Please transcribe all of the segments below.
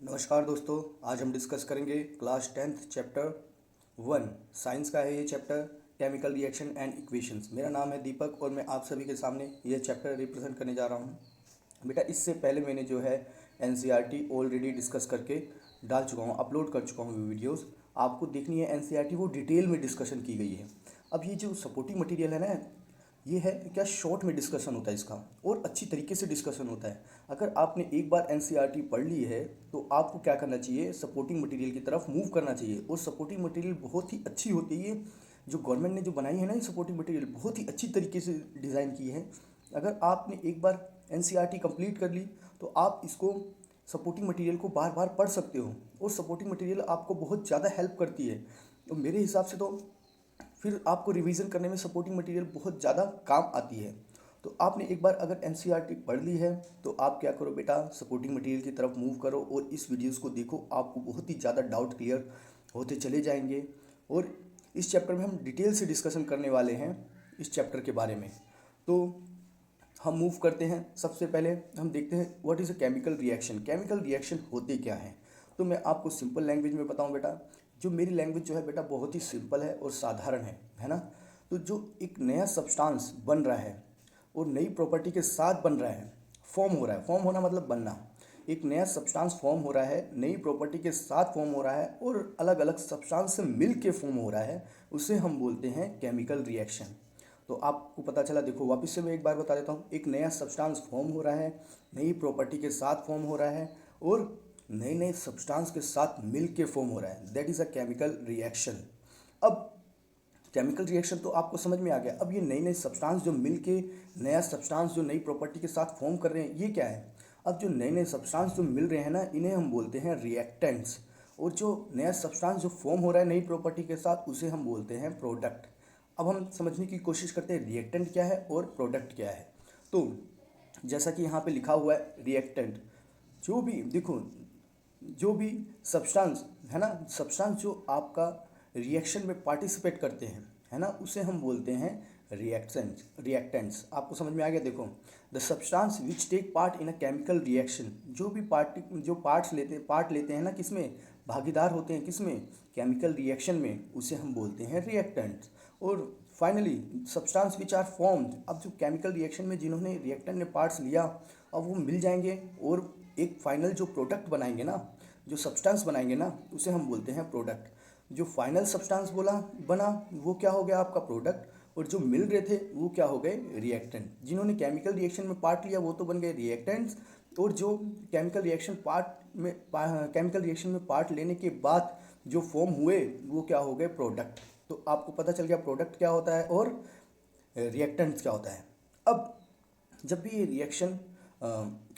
नमस्कार दोस्तों। आज हम डिस्कस करेंगे क्लास 10th चैप्टर 1 साइंस का है ये chapter, chemical reaction and equations. मेरा नाम है दीपक और मैं आप सभी के सामने ये चैप्टर रिप्रेजेंट करने जा रहा हूँ। बेटा, इससे पहले मैंने जो है एनसीईआरटी ऑलरेडी डिस्कस करके डाल चुका हूँ, अपलोड कर चुका हूँ वीडियोस। आपको देखनी है एनसीईआरटी, वो डिटेल में डिस्कशन की गई है। अब ये जो सपोर्टिंग मटेरियल है ना, ये है क्या शॉर्ट में डिस्कशन होता है इसका, और अच्छी तरीके से डिस्कशन होता है। अगर आपने एक बार एनसीईआरटी पढ़ ली है तो आपको क्या करना चाहिए, सपोर्टिंग मटेरियल की तरफ मूव करना चाहिए। और सपोर्टिंग मटेरियल बहुत ही अच्छी होती है, जो गवर्नमेंट ने जो बनाई है ना, ये सपोर्टिंग मटेरियल बहुत ही अच्छी तरीके से डिज़ाइन की है। अगर आपने एक बार एनसीईआरटी कंप्लीट कर ली तो आप इसको सपोर्टिंग मटेरियल को बार बार पढ़ सकते हो, और सपोर्टिंग मटेरियल आपको बहुत ज़्यादा हेल्प करती है। तो मेरे हिसाब से तो फिर आपको रिवीजन करने में सपोर्टिंग मटेरियल बहुत ज़्यादा काम आती है। तो आपने एक बार अगर एनसीईआरटी पढ़ ली है तो आप क्या करो बेटा, सपोर्टिंग मटेरियल की तरफ मूव करो और इस वीडियोस को देखो। आपको बहुत ही ज़्यादा डाउट क्लियर होते चले जाएंगे। और इस चैप्टर में हम डिटेल से डिस्कशन करने वाले हैं इस चैप्टर के बारे में। तो हम मूव करते हैं। सबसे पहले हम देखते हैं what is a chemical reaction. Chemical reaction होते क्या हैं? तो मैं आपको सिंपल लैंग्वेज में बताऊं बेटा। जो मेरी लैंग्वेज जो है बेटा बहुत ही सिंपल है और साधारण है ना। तो जो एक नया सब्सटेंस बन रहा है और नई प्रॉपर्टी के साथ बन रहा है, फॉर्म हो रहा है, फॉर्म होना मतलब बनना। एक नया सब्सटेंस फॉर्म हो रहा है, नई प्रॉपर्टी के साथ फॉर्म हो रहा है और अलग अलग सब्सटेंस से मिल के फॉर्म हो रहा है, उसे हम बोलते हैं केमिकल रिएक्शन। तो आपको पता चला, देखो वापस से मैं एक बार बता देता हूँ। एक नया सब्सटेंस फॉर्म हो रहा है, नई प्रॉपर्टी के साथ फॉर्म हो रहा है और नए नए सब्सटेंस के साथ मिल के फॉर्म हो रहा है, that is a chemical reaction. अब केमिकल रिएक्शन तो आपको समझ में आ गया। अब ये नई नई सब्सटेंस जो मिल के नया सब्सटेंस जो नई प्रॉपर्टी के साथ फॉर्म कर रहे हैं, ये क्या है? अब जो नए नए सब्सटेंस जो मिल रहे हैं ना, इन्हें हम बोलते हैं रिएक्टेंट्स। और जो नया सब्सटेंस जो फॉर्म हो रहा है नई प्रॉपर्टी के साथ, उसे हम बोलते हैं प्रोडक्ट। अब हम समझने की कोशिश करते हैं रिएक्टेंट क्या है और प्रोडक्ट क्या है। तो जैसा कि यहाँ पे लिखा हुआ है रिएक्टेंट, जो भी देखो, जो भी सब्सटेंस है ना, सब्सटेंस जो आपका रिएक्शन में पार्टिसिपेट करते हैं है ना, उसे हम बोलते हैं रिएक्टेंट्स। रिएक्टेंट्स आपको समझ में आ गया। देखो, the substance which take part in a chemical reaction, जो भी पार्ट लेते हैं ना, किसमें भागीदार होते हैं, किसमें, केमिकल रिएक्शन में, उसे हम बोलते हैं रिएक्टेंट्स। और finally substance which are formed, अब जो केमिकल रिएक्शन में जिन्होंने रिएक्टेंट ने पार्ट्स लिया, अब वो मिल जाएंगे और एक फाइनल जो प्रोडक्ट बनाएंगे ना, जो सब्सटेंस बनाएंगे ना, उसे हम बोलते हैं प्रोडक्ट। जो फाइनल सब्सटेंस बना, वो क्या हो गया आपका प्रोडक्ट। और जो मिल रहे थे वो क्या हो गए, रिएक्टेंट। जिन्होंने केमिकल रिएक्शन में पार्ट लिया वो तो बन गए रिएक्टेंट्स, और जो केमिकल रिएक्शन में पार्ट लेने के बाद जो फॉर्म हुए, वो क्या हो गए, प्रोडक्ट। तो आपको पता चल गया प्रोडक्ट क्या होता है और रिएक्टेंट्स क्या होता है। अब जब भी ये रिएक्शन,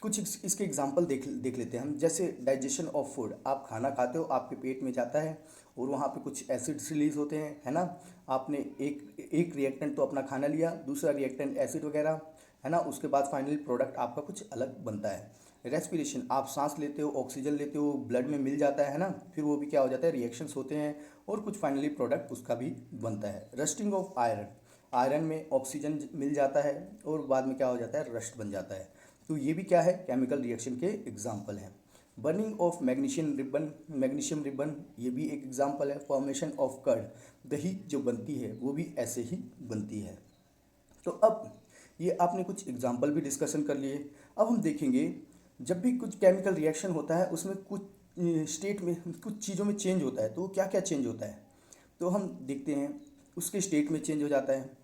कुछ इसके एग्जांपल देख लेते हैं हम। जैसे डाइजेशन ऑफ फूड, आप खाना खाते हो, आपके पेट में जाता है और वहाँ पे कुछ एसिड्स रिलीज होते हैं, है ना। आपने एक रिएक्टेंट तो अपना खाना लिया, दूसरा रिएक्टेंट एसिड वगैरह, है ना। उसके बाद फाइनली प्रोडक्ट आपका कुछ अलग बनता है। रेस्पिरेशन, आप सांस लेते हो, ऑक्सीजन लेते हो, ब्लड में मिल जाता है ना, फिर वो भी क्या हो जाता है, रिएक्शंस होते हैं और कुछ फाइनली प्रोडक्ट उसका भी बनता है। रस्टिंग ऑफ आयरन, आयरन में ऑक्सीजन मिल जाता है और बाद में क्या हो जाता है, रस्ट बन जाता है। तो ये भी क्या है, केमिकल रिएक्शन के एग्जाम्पल हैं। बर्निंग ऑफ मैग्नीशियम रिबन, ये भी एक एग्जाम्पल है। फॉर्मेशन ऑफ कर्ड, दही जो बनती है वो भी ऐसे ही बनती है। तो अब ये आपने कुछ एग्जाम्पल भी डिस्कशन कर लिए। अब हम देखेंगे, जब भी कुछ केमिकल रिएक्शन होता है उसमें कुछ स्टेट में कुछ चीज़ों में चेंज होता है। तो क्या क्या चेंज होता है, तो हम देखते हैं। उसके स्टेट में चेंज हो जाता है।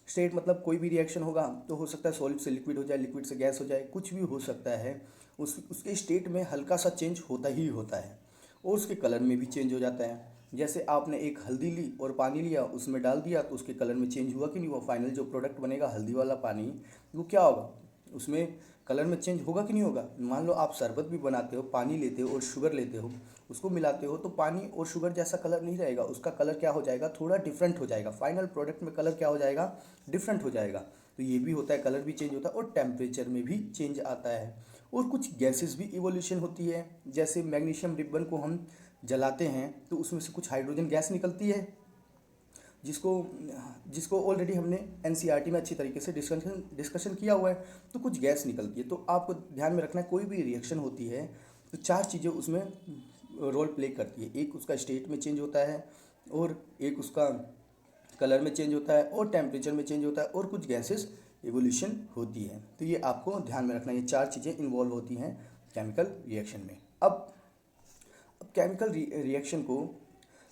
स्टेट मतलब कोई भी रिएक्शन होगा तो हो सकता है सॉलिड से लिक्विड हो जाए, लिक्विड से गैस हो जाए, कुछ भी हो सकता है। उसके स्टेट में हल्का सा चेंज होता ही होता है। और उसके कलर में भी चेंज हो जाता है। जैसे आपने एक हल्दी ली और पानी लिया, उसमें डाल दिया, तो उसके कलर में चेंज हुआ कि नहीं हुआ। फाइनल जो प्रोडक्ट बनेगा हल्दी वाला पानी, वो क्या होगा, उसमें कलर में चेंज होगा कि नहीं होगा। मान लो आप शरबत भी बनाते हो, पानी लेते हो और शुगर लेते हो, उसको मिलाते हो, तो पानी और शुगर जैसा कलर नहीं रहेगा, उसका कलर क्या हो जाएगा, थोड़ा डिफरेंट हो जाएगा। फाइनल प्रोडक्ट में कलर क्या हो जाएगा, डिफरेंट हो जाएगा। तो ये भी होता है, कलर भी चेंज होता है और टेम्परेचर में भी चेंज आता है। और कुछ गैसेस भी इवोल्यूशन होती है। जैसे मैग्नीशियम रिबन को हम जलाते हैं तो उसमें से कुछ हाइड्रोजन गैस निकलती है, जिसको जिसको ऑलरेडी हमने एनसीईआरटी में अच्छी तरीके से डिस्कशन किया हुआ है। तो कुछ गैस निकलती है। तो आपको ध्यान में रखना है, कोई भी रिएक्शन होती है तो चार चीज़ें उसमें रोल प्ले करती है। एक उसका स्टेट में चेंज होता है, और एक उसका कलर में चेंज होता है, और टेम्परेचर में चेंज होता है, और कुछ गैसेस एवोल्यूशन होती है। तो ये आपको ध्यान में रखना, ये चार चीज़ें इन्वॉल्व होती हैं केमिकल रिएक्शन में। अब केमिकल रिएक्शन को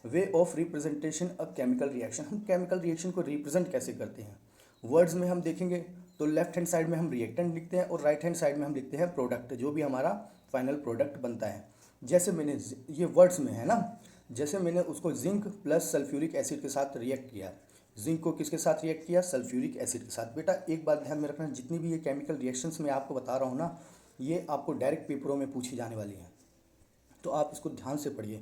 वे ऑफ रिप्रेजेंटेशन, अब केमिकल रिएक्शन, हम केमिकल रिएक्शन को रिप्रेजेंट कैसे करते हैं। वर्ड्स में हम देखेंगे तो लेफ्ट हैंड साइड में हम रिएक्टेंट लिखते हैं, और राइट हैंड साइड में हम लिखते हैं प्रोडक्ट, जो भी हमारा फाइनल प्रोडक्ट बनता है। जैसे मैंने ये वर्ड्स में है ना, जैसे मैंने उसको जिंक प्लस सल्फ्यूरिक एसिड के साथ रिएक्ट किया। जिंक को किसके साथ रिएक्ट किया? सल्फ्यूरिक एसिड के साथ। बेटा एक बात ध्यान में रखना, जितनी भी ये केमिकल रिएक्शंस मैं आपको बता रहा हूँ ना, ये आपको डायरेक्ट पेपरों में पूछी जाने वाली है, तो आप इसको ध्यान से पढ़िए।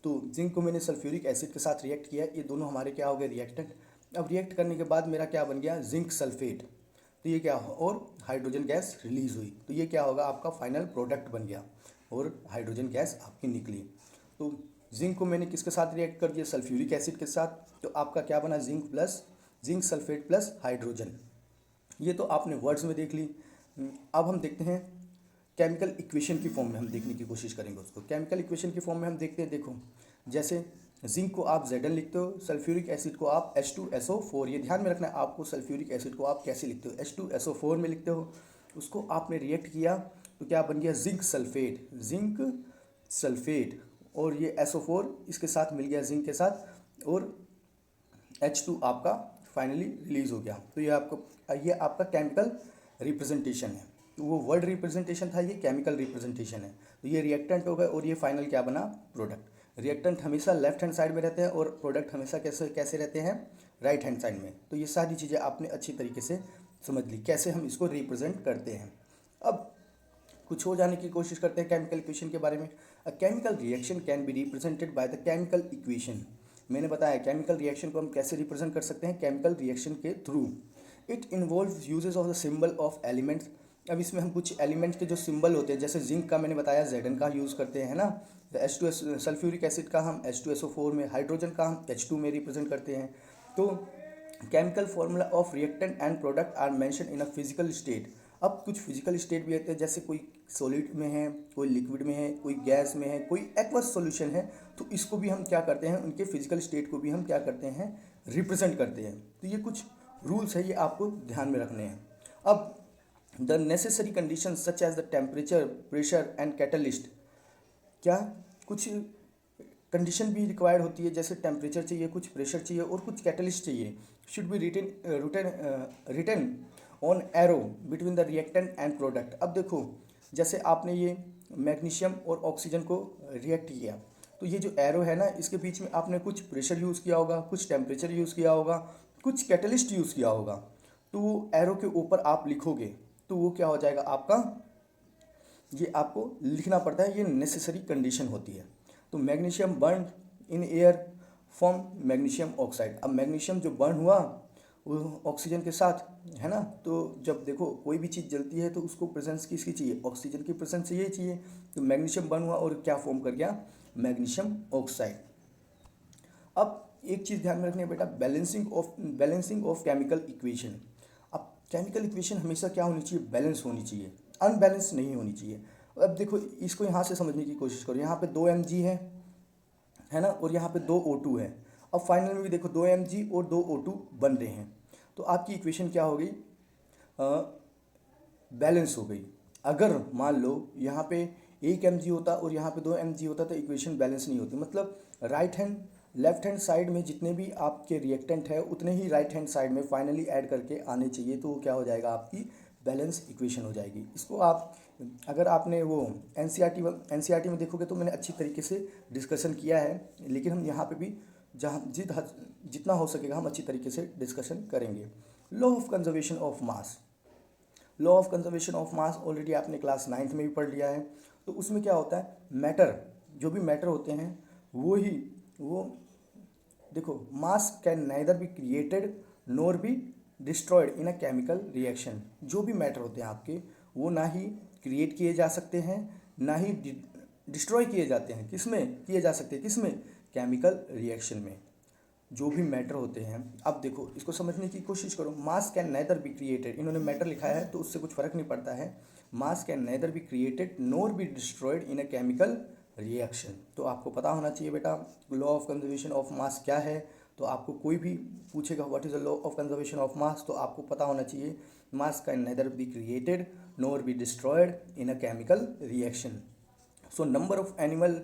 तो जिंक को मैंने सल्फ्यूरिक एसिड के साथ रिएक्ट किया, ये दोनों हमारे क्या हो गए? रिएक्टेंट। अब रिएक्ट करने के बाद मेरा क्या बन गया? Zinc sulphate. तो ये क्या हो, और हाइड्रोजन गैस रिलीज हुई, तो ये क्या होगा? आपका फाइनल प्रोडक्ट बन गया, और हाइड्रोजन गैस आपकी निकली। तो जिंक को मैंने किसके साथ रिएक्ट कर दिया? सल्फ्यूरिक एसिड के साथ, तो आपका क्या बना? Zinc sulphate plus hydrogen. ये तो आपने वर्ड्स में देख ली। अब हम देखते हैं केमिकल इक्वेशन की फॉर्म में, हम देखने की कोशिश करेंगे उसको। केमिकल इक्वेशन की फॉर्म में हम देखते हैं, देखो जैसे जिंक को आप Zn लिखते हो, सल्फ्यूरिक एसिड को आप H2SO4, ये ध्यान में रखना है आपको, सल्फ्यूरिक एसिड को आप कैसे लिखते हो? H2SO4 में लिखते हो। उसको आपने रिएक्ट किया तो क्या बन गया? जिंक सल्फेट, और ये SO4 इसके साथ मिल गया जिंक के साथ, और H2 आपका फाइनली रिलीज हो गया। तो ये आपका केमिकल रिप्रेजेंटेशन है। तो वो वर्ड रिप्रेजेंटेशन था, ये केमिकल रिप्रेजेंटेशन है। तो ये रिएक्टेंट हो गए, और ये फाइनल क्या बना? प्रोडक्ट। रिएक्टेंट हमेशा लेफ्ट हैंड साइड में रहते हैं, और प्रोडक्ट हमेशा कैसे रहते हैं? राइट हैंड साइड में। तो ये सारी चीज़ें आपने अच्छी तरीके से समझ ली, कैसे हम इसको रिप्रेजेंट करते हैं। अब कुछ हो जाने की कोशिश करते हैं केमिकल इक्वेशन के बारे में। अ chemical reaction can be represented by the chemical equation. मैंने बताया केमिकल रिएक्शन को हम कैसे रिप्रेजेंट कर सकते हैं? केमिकल रिएक्शन के through. It involve uses of the symbol of elements. अब इसमें हम कुछ एलिमेंट्स के जो सिंबल होते हैं, जैसे जिंक का मैंने बताया Zn का यूज़ करते हैं ना, H2S सल्फ्यूरिक एसिड का हम H2SO4 में, हाइड्रोजन का हम H2 में रिप्रेजेंट करते हैं। तो chemical formula of reactant and product are mention in a physical state. अब कुछ फिजिकल स्टेट भी होते हैं, जैसे कोई सॉलिड में है, कोई लिक्विड में है, कोई गैस में है, कोई एक्वस सॉल्यूशन है, तो इसको भी हम क्या करते हैं? उनके फिजिकल स्टेट को भी हम क्या करते हैं? रिप्रेजेंट करते हैं। तो ये कुछ रूल्स है, ये आपको ध्यान में रखने हैं। अब the necessary condition such as the temperature, pressure and catalyst, क्या कुछ कंडीशन भी रिक्वायर्ड होती है, जैसे टेम्परेचर चाहिए, कुछ प्रेशर चाहिए, और कुछ कैटलिस्ट चाहिए। Should be written on arrow between the reactant and product. अब देखो जैसे आपने ये मैग्नीशियम और ऑक्सीजन को रिएक्ट किया, तो ये जो एरो है ना, इसके बीच में आपने कुछ प्रेशर यूज़ किया होगा, कुछ टेम्परेचर यूज़ किया होगा, कुछ कैटलिस्ट यूज़ किया होगा। तो वो एरो के ऊपर आप लिखोगे, तो वो क्या हो जाएगा आपका? ये आपको लिखना पड़ता है, ये नेसेसरी कंडीशन होती है। तो magnesium burn in air form magnesium oxide. अब मैग्नीशियम जो बर्न हुआ वो ऑक्सीजन के साथ, है ना, तो जब देखो कोई भी चीज़ जलती है तो उसको प्रेजेंस किसकी चाहिए? ऑक्सीजन की प्रेजेंस चाहिए। तो मैग्नीशियम बर्न हुआ और क्या फॉर्म कर गया? Magnesium oxide. अब एक चीज़ ध्यान में रखनी है बेटा, बैलेंसिंग ऑफ केमिकल इक्वेशन। अब केमिकल इक्वेशन हमेशा क्या होनी चाहिए? बैलेंस होनी चाहिए, अनबैलेंस नहीं होनी चाहिए। अब देखो इसको यहाँ से समझने की कोशिश करो, यहाँ पे 2 mg है ना, और यहाँ पे 2 O2 है। अब फाइनल में भी देखो 2 mg और 2 O2 बन रहे हैं, तो आपकी इक्वेशन क्या हो गई? बैलेंस हो गई। अगर मान लो यहाँ पे 1 mg होता और यहाँ पे 2 mg होता, तो इक्वेशन बैलेंस नहीं होती। मतलब लेफ्ट हैंड साइड में जितने भी आपके रिएक्टेंट है, उतने ही राइट हैंड साइड में फाइनली ऐड करके आने चाहिए, तो वो क्या हो जाएगा? आपकी बैलेंस इक्वेशन हो जाएगी। इसको आप अगर आपने वो एनसीईआरटी में देखोगे तो मैंने अच्छी तरीके से डिस्कशन किया है, लेकिन हम यहाँ पे भी जितना हो सकेगा हम अच्छी तरीके से डिस्कशन करेंगे। Law of conservation of mass. Law of conservation of mass already आपने क्लास 9th में भी पढ़ लिया है। तो उसमें क्या होता है? मैटर, जो भी मैटर होते हैं वो देखो, मास can neither be created nor be destroyed in a chemical reaction. जो भी मैटर होते हैं आपके, वो ना ही क्रिएट किए जा सकते हैं, ना ही डिस्ट्रॉय किए जाते हैं। किसमें किए जा सकते हैं? किसमें? केमिकल रिएक्शन में जो भी मैटर होते हैं। अब देखो इसको समझने की कोशिश करो। Mass can neither be created, इन्होंने मैटर लिखा है तो उससे कुछ फ़र्क नहीं पड़ता है। Mass can neither be created nor be destroyed in a chemical reaction. तो आपको पता होना चाहिए बेटा law of conservation of mass क्या है। तो आपको कोई भी पूछेगा what is the law of conservation of mass, तो आपको पता होना चाहिए mass can neither be created nor be destroyed in a chemical reaction. So number of animal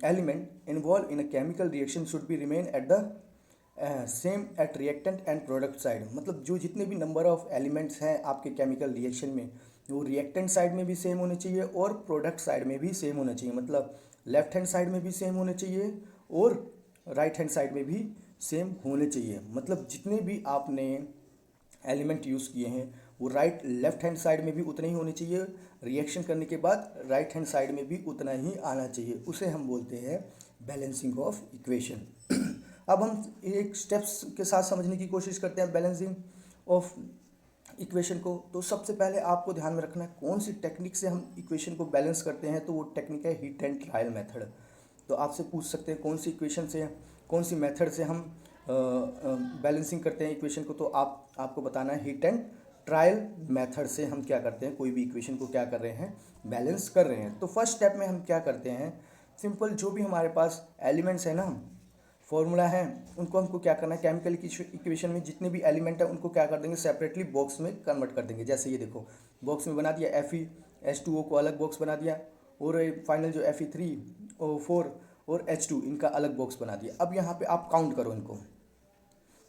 element involved in a chemical reaction should be remain at the same at reactant and product side. मतलब जो जितने भी number of elements हैं आपके chemical reaction में वो reactant side में भी सेम होने चाहिए और प्रोडक्ट साइड में भी सेम होना चाहिए। मतलब लेफ्ट हैंड साइड में भी सेम होने चाहिए और राइट हैंड साइड में भी सेम होने चाहिए। मतलब जितने भी आपने एलिमेंट यूज़ किए हैं वो राइट लेफ्ट हैंड साइड में भी उतने ही होने चाहिए, रिएक्शन करने के बाद राइट हैंड साइड में भी उतना ही आना चाहिए। उसे हम बोलते हैं बैलेंसिंग ऑफ इक्वेशन। अब हम एक स्टेप्स के साथ समझने की कोशिश करते हैं बैलेंसिंग ऑफ इक्वेशन को। तो सबसे पहले आपको ध्यान में रखना है कौन सी टेक्निक से हम इक्वेशन को बैलेंस करते हैं, तो वो टेक्निक है हीट एंड ट्रायल मेथड। तो आपसे पूछ सकते हैं कौन सी इक्वेशन से, कौन सी मेथड से हम बैलेंसिंग करते हैं इक्वेशन को। तो आपको बताना है हीट एंड ट्रायल मेथड से हम क्या करते हैं, कोई भी इक्वेशन को क्या कर रहे हैं, बैलेंस कर रहे हैं। तो फर्स्ट स्टेप में हम क्या करते हैं, सिंपल जो भी हमारे पास एलिमेंट्स है ना, फॉर्मूला है, उनको हमको क्या करना है, केमिकल इक्वेशन में जितने भी एलिमेंट है उनको क्या कर देंगे, सेपरेटली बॉक्स में कन्वर्ट कर देंगे। जैसे ये देखो बॉक्स में बना दिया Fe को अलग बॉक्स बना दिया, और फाइनल जो Fe3O4 और H2 इनका अलग बॉक्स बना दिया। अब यहाँ पे आप काउंट करो इनको।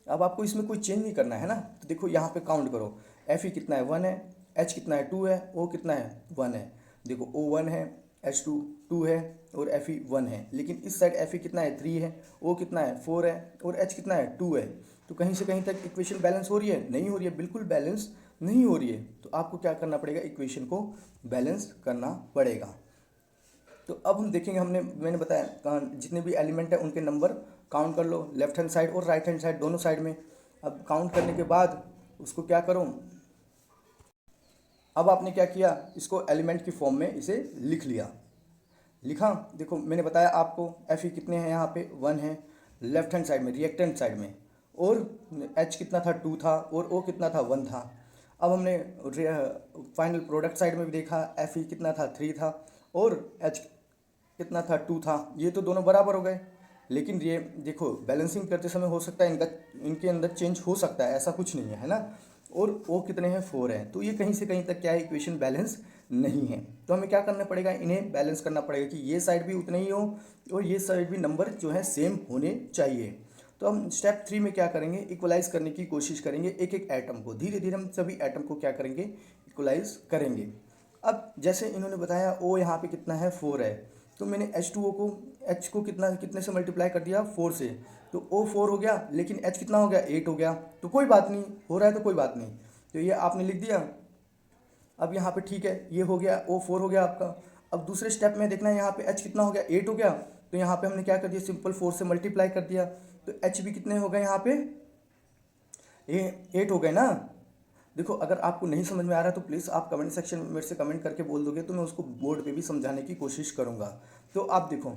अब आपको इसमें कोई चेंज नहीं करना है ना, तो देखो यहाँ पे काउंट करो, Fe कितना है 1 है, H कितना है 2 है, O कितना है 1 है। देखो O 1 है, H2 2 है और Fe 1 है। लेकिन इस साइड Fe कितना है 3 है, O कितना है 4 है और H कितना है 2 है। तो कहीं से कहीं तक इक्वेशन बैलेंस हो रही है, नहीं हो रही है, बिल्कुल बैलेंस नहीं हो रही है। तो आपको क्या करना पड़ेगा, इक्वेशन को बैलेंस करना पड़ेगा। तो अब हम देखेंगे, मैंने बताया जितने भी एलिमेंट है उनके नंबर काउंट कर लो, लेफ्ट हैंड साइड और राइट हैंड साइड दोनों साइड में। अब काउंट करने के बाद उसको क्या करो, अब आपने क्या किया, इसको एलिमेंट की फॉर्म में इसे लिखा। देखो मैंने बताया आपको Fe कितने हैं, यहाँ पे 1 है लेफ्ट हैंड साइड में, रिएक्टेंट साइड में, और H कितना था 2 था, और O कितना था 1 था। अब हमने फाइनल प्रोडक्ट साइड में भी देखा, Fe कितना था 3 था और H कितना था 2 था। ये तो दोनों बराबर हो गए। लेकिन ये देखो बैलेंसिंग करते समय हो सकता है इनके अंदर चेंज हो सकता है, ऐसा कुछ नहीं है ना। और O कितने हैं 4 है, तो ये कहीं से कहीं तक क्या है, इक्वेशन बैलेंस नहीं है। तो हमें क्या करना पड़ेगा, इन्हें बैलेंस करना पड़ेगा कि ये साइड भी उतने ही हो और ये साइड भी नंबर जो है सेम होने चाहिए। तो हम स्टेप 3 में क्या करेंगे, इक्वलाइज करने की कोशिश करेंगे एक एक एटम को। धीरे धीरे हम सभी एटम को क्या करेंगे, इक्वलाइज करेंगे। अब जैसे इन्होंने बताया O यहाँ पे कितना है 4 है, तो मैंने H2O को H को कितने से मल्टीप्लाई कर दिया 4 से, तो O 4 हो गया, लेकिन H कितना हो गया 8 हो गया। तो कोई बात नहीं, हो रहा है तो कोई बात नहीं, तो ये आपने लिख दिया। अब यहाँ पे ठीक है, ये हो गया O 4 हो गया आपका। अब दूसरे स्टेप में देखना है यहाँ पे H कितना हो गया 8 हो गया, तो यहाँ पे हमने क्या कर दिया, सिंपल 4 से मल्टीप्लाई कर दिया, तो H भी कितने हो गए यहाँ पे 8 हो गए ना। देखो अगर आपको नहीं समझ में आ रहा है तो प्लीज़ आप कमेंट सेक्शन में मेरे से कमेंट करके बोल दोगे, तो मैं उसको बोर्ड पे भी समझाने की कोशिश करूँगा। तो आप देखो,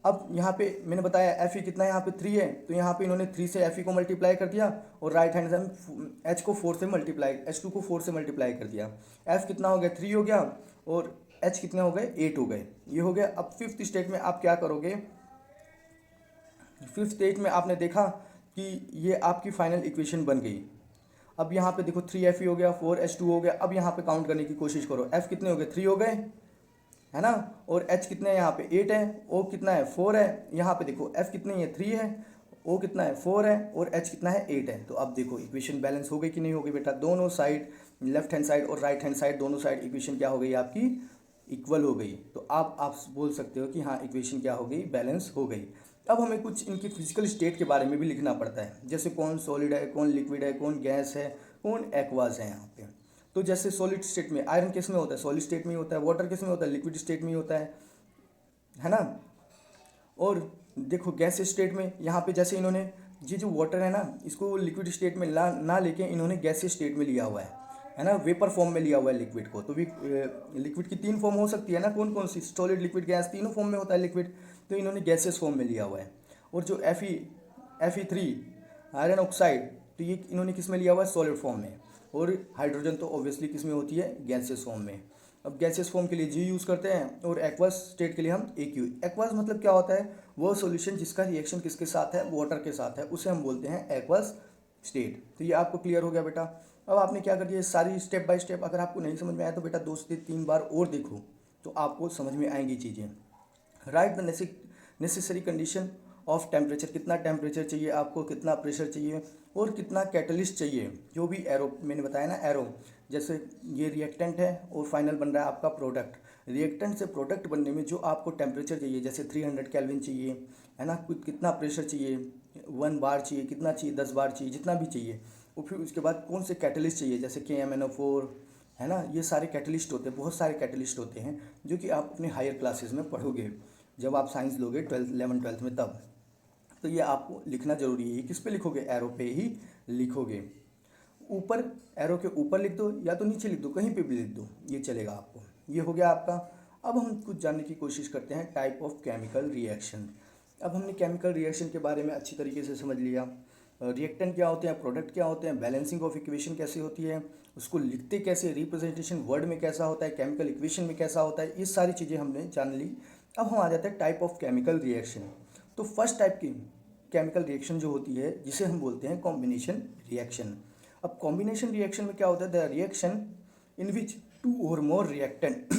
अब यहाँ पे मैंने बताया Fe कितना है यहाँ पे 3 है, तो यहाँ पे इन्होंने 3 से Fe को मल्टीप्लाई कर दिया, और राइट हैंड से H को 4 से मल्टीप्लाई, H2 को 4 से मल्टीप्लाई कर दिया। F कितना हो गया 3 हो गया, और H कितने हो गए 8 हो गए, ये हो गया। अब फिफ्थ स्टेट में आप क्या करोगे, फिफ्थ स्टेट में आपने देखा कि ये आपकी फाइनल इक्वेशन बन गई। अब यहाँ पे देखो 3Fe हो गया, 4H2 हो गया। अब यहाँ पे काउंट करने की कोशिश करो, F कितने हो गए 3 हो गए, है ना, और H कितने हैं यहाँ पे 8 है, O कितना है 4 है। यहाँ पे देखो F कितने है 3 है, O कितना है 4 है, और H कितना है 8 है। तो अब देखो इक्वेशन बैलेंस हो गई कि नहीं हो गई बेटा, दोनों साइड लेफ्ट हैंड साइड और राइट हैंड साइड दोनों साइड इक्वेशन क्या हो गई आपकी, इक्वल हो गई। तो आप बोल सकते हो कि हाँ इक्वेशन क्या हो गई, बैलेंस हो गई। अब हमें कुछ इनकी फिजिकल स्टेट के बारे में भी लिखना पड़ता है, जैसे कौन सॉलिड है, कौन लिक्विड है, कौन गैस है, कौन एक्वास है यहाँ पे। तो जैसे सॉलिड स्टेट में आयरन किस में होता है, सॉलिड स्टेट में ही होता है। वाटर किस में होता है, लिक्विड स्टेट में ही होता है ना। और देखो गैस स्टेट में यहाँ पे जैसे इन्होंने ये जो वाटर है ना, इसको लिक्विड स्टेट में ना लेके इन्होंने गैस स्टेट में लिया हुआ है ना, वेपर फॉर्म में लिया हुआ है लिक्विड को। तो भी लिक्विड की 3 फॉर्म हो सकती है ना, कौन कौन सी, सॉलिड लिक्विड गैस, तीनों फॉर्म में होता है लिक्विड। तो इन्होंने गैसेस फॉर्म में लिया हुआ है। और जो Fe3 आयरन ऑक्साइड, तो ये इन्होंने किस में लिया हुआ है, सॉलिड फॉर्म में। और हाइड्रोजन तो ऑब्वियसली किस में होती है, गैसियस फॉर्म में। अब गैसियस फॉर्म के लिए जी यूज़ करते हैं और एक्वस स्टेट के लिए हम AQ। एक्वस मतलब क्या होता है, वो सॉल्यूशन जिसका रिएक्शन किसके साथ है, वाटर के साथ है, उसे हम बोलते हैं एक्वस स्टेट। तो ये आपको क्लियर हो गया बेटा। अब आपने क्या कर दिया, सारी स्टेप बाय स्टेप अगर आपको नहीं समझ में आया तो बेटा 2 से 3 बार और देखो तो आपको समझ में आएंगी चीज़ें। Right the necessary condition of temperature, कितना टेम्परेचर चाहिए आपको, कितना प्रेशर चाहिए और कितना कैटलिस्ट चाहिए, जो भी एरो मैंने बताया ना, एरो जैसे ये रिएक्टेंट है और फाइनल बन रहा है आपका प्रोडक्ट। रिएक्टेंट से प्रोडक्ट बनने में जो आपको टेम्परेचर चाहिए, जैसे 300 केल्विन चाहिए, है ना, कितना प्रेशर चाहिए, 1 बार चाहिए, कितना चाहिए, 10 बार चाहिए, जितना भी चाहिए। और फिर उसके बाद कौन से कैटलिस्ट चाहिए, जैसे KMnO4, है ना, ये सारे कैटलिस्ट होते हैं, बहुत सारे कैटलिस्ट होते हैं जो कि आप अपने हायर क्लासेस में पढ़ोगे जब आप साइंस लोगे 12th 11th 12th में तब। तो ये आपको लिखना जरूरी है। किस पे लिखोगे, एरो पे ही लिखोगे। ऊपर एरो के ऊपर लिख दो या तो नीचे लिख दो, कहीं पे भी लिख दो, ये चलेगा आपको। ये हो गया आपका। अब हम कुछ जानने की कोशिश करते हैं टाइप ऑफ केमिकल रिएक्शन। अब हमने केमिकल रिएक्शन के बारे में अच्छी तरीके से समझ लिया, रिएक्टेंट क्या होते हैं, प्रोडक्ट क्या होते हैं, बैलेंसिंग ऑफ इक्वेशन कैसे होती है, उसको लिखते कैसे, रिप्रेजेंटेशन वर्ड में कैसा होता है, केमिकल इक्वेशन में कैसा होता है, ये सारी चीज़ें हमने जान ली। अब हम आ जाते हैं टाइप ऑफ केमिकल रिएक्शन। तो फर्स्ट टाइप की केमिकल रिएक्शन जो होती है जिसे हम बोलते हैं कॉम्बिनेशन रिएक्शन। अब कॉम्बिनेशन रिएक्शन में क्या होता है, द रिएक्शन इन विच 2 और मोर रिएक्टेंट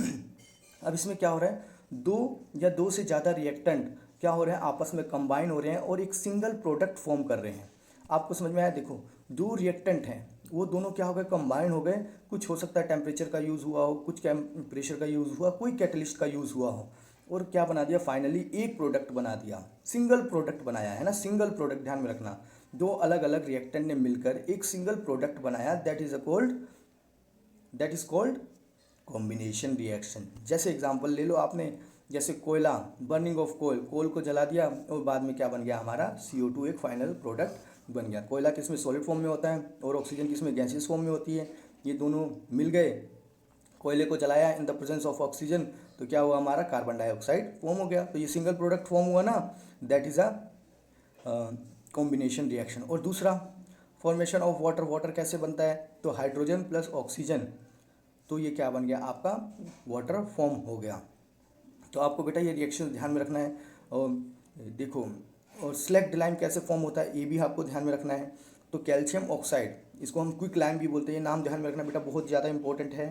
अब इसमें क्या हो रहा है, 2 से ज़्यादा रिएक्टेंट क्या हो रहे हैं, आपस में कंबाइन हो रहे हैं और एक सिंगल प्रोडक्ट फॉर्म कर रहे हैं। आपको समझ में आया, देखो 2 रिएक्टेंट हैं, वो दोनों क्या हो गए, कंबाइन हो गए। कुछ हो सकता है टेम्परेचर का यूज़ हुआ हो, कुछ प्रेशर का यूज़ हुआ, कोई कैटलिस्ट का यूज़ हुआ हो, और क्या बना दिया, फाइनली एक प्रोडक्ट बना दिया, सिंगल प्रोडक्ट बनाया, है ना, सिंगल प्रोडक्ट, ध्यान में रखना। 2 अलग अलग रिएक्टेंट ने मिलकर एक सिंगल प्रोडक्ट बनाया, that is called combination reaction. जैसे एग्जांपल ले लो आपने, जैसे कोयला, बर्निंग ऑफ कोल को जला दिया और बाद में क्या बन गया हमारा, CO2 एक फाइनल प्रोडक्ट बन गया। कोयला किस में, सॉलिड फॉर्म में होता है, और ऑक्सीजन किस में, गैसियस फॉर्म में होती है। ये दोनों मिल गए, कोयले को जलाया in the presence of oxygen, तो क्या हुआ, हमारा कार्बन डाइऑक्साइड फॉर्म हो गया। तो ये सिंगल प्रोडक्ट फॉर्म हुआ ना, that is a combination reaction. और दूसरा, फॉर्मेशन ऑफ वाटर कैसे बनता है, तो हाइड्रोजन प्लस ऑक्सीजन, तो ये क्या बन गया आपका, वाटर फॉर्म हो गया। तो आपको बेटा ये रिएक्शन ध्यान में रखना है। और देखो, और स्लैग्ड लाइम कैसे फॉर्म होता है, ये भी आपको ध्यान में रखना है। तो कैल्शियम ऑक्साइड, इसको हम क्विक लाइम भी बोलते हैं, ये नाम ध्यान में रखना बेटा, बहुत ज़्यादा इंपॉर्टेंट है।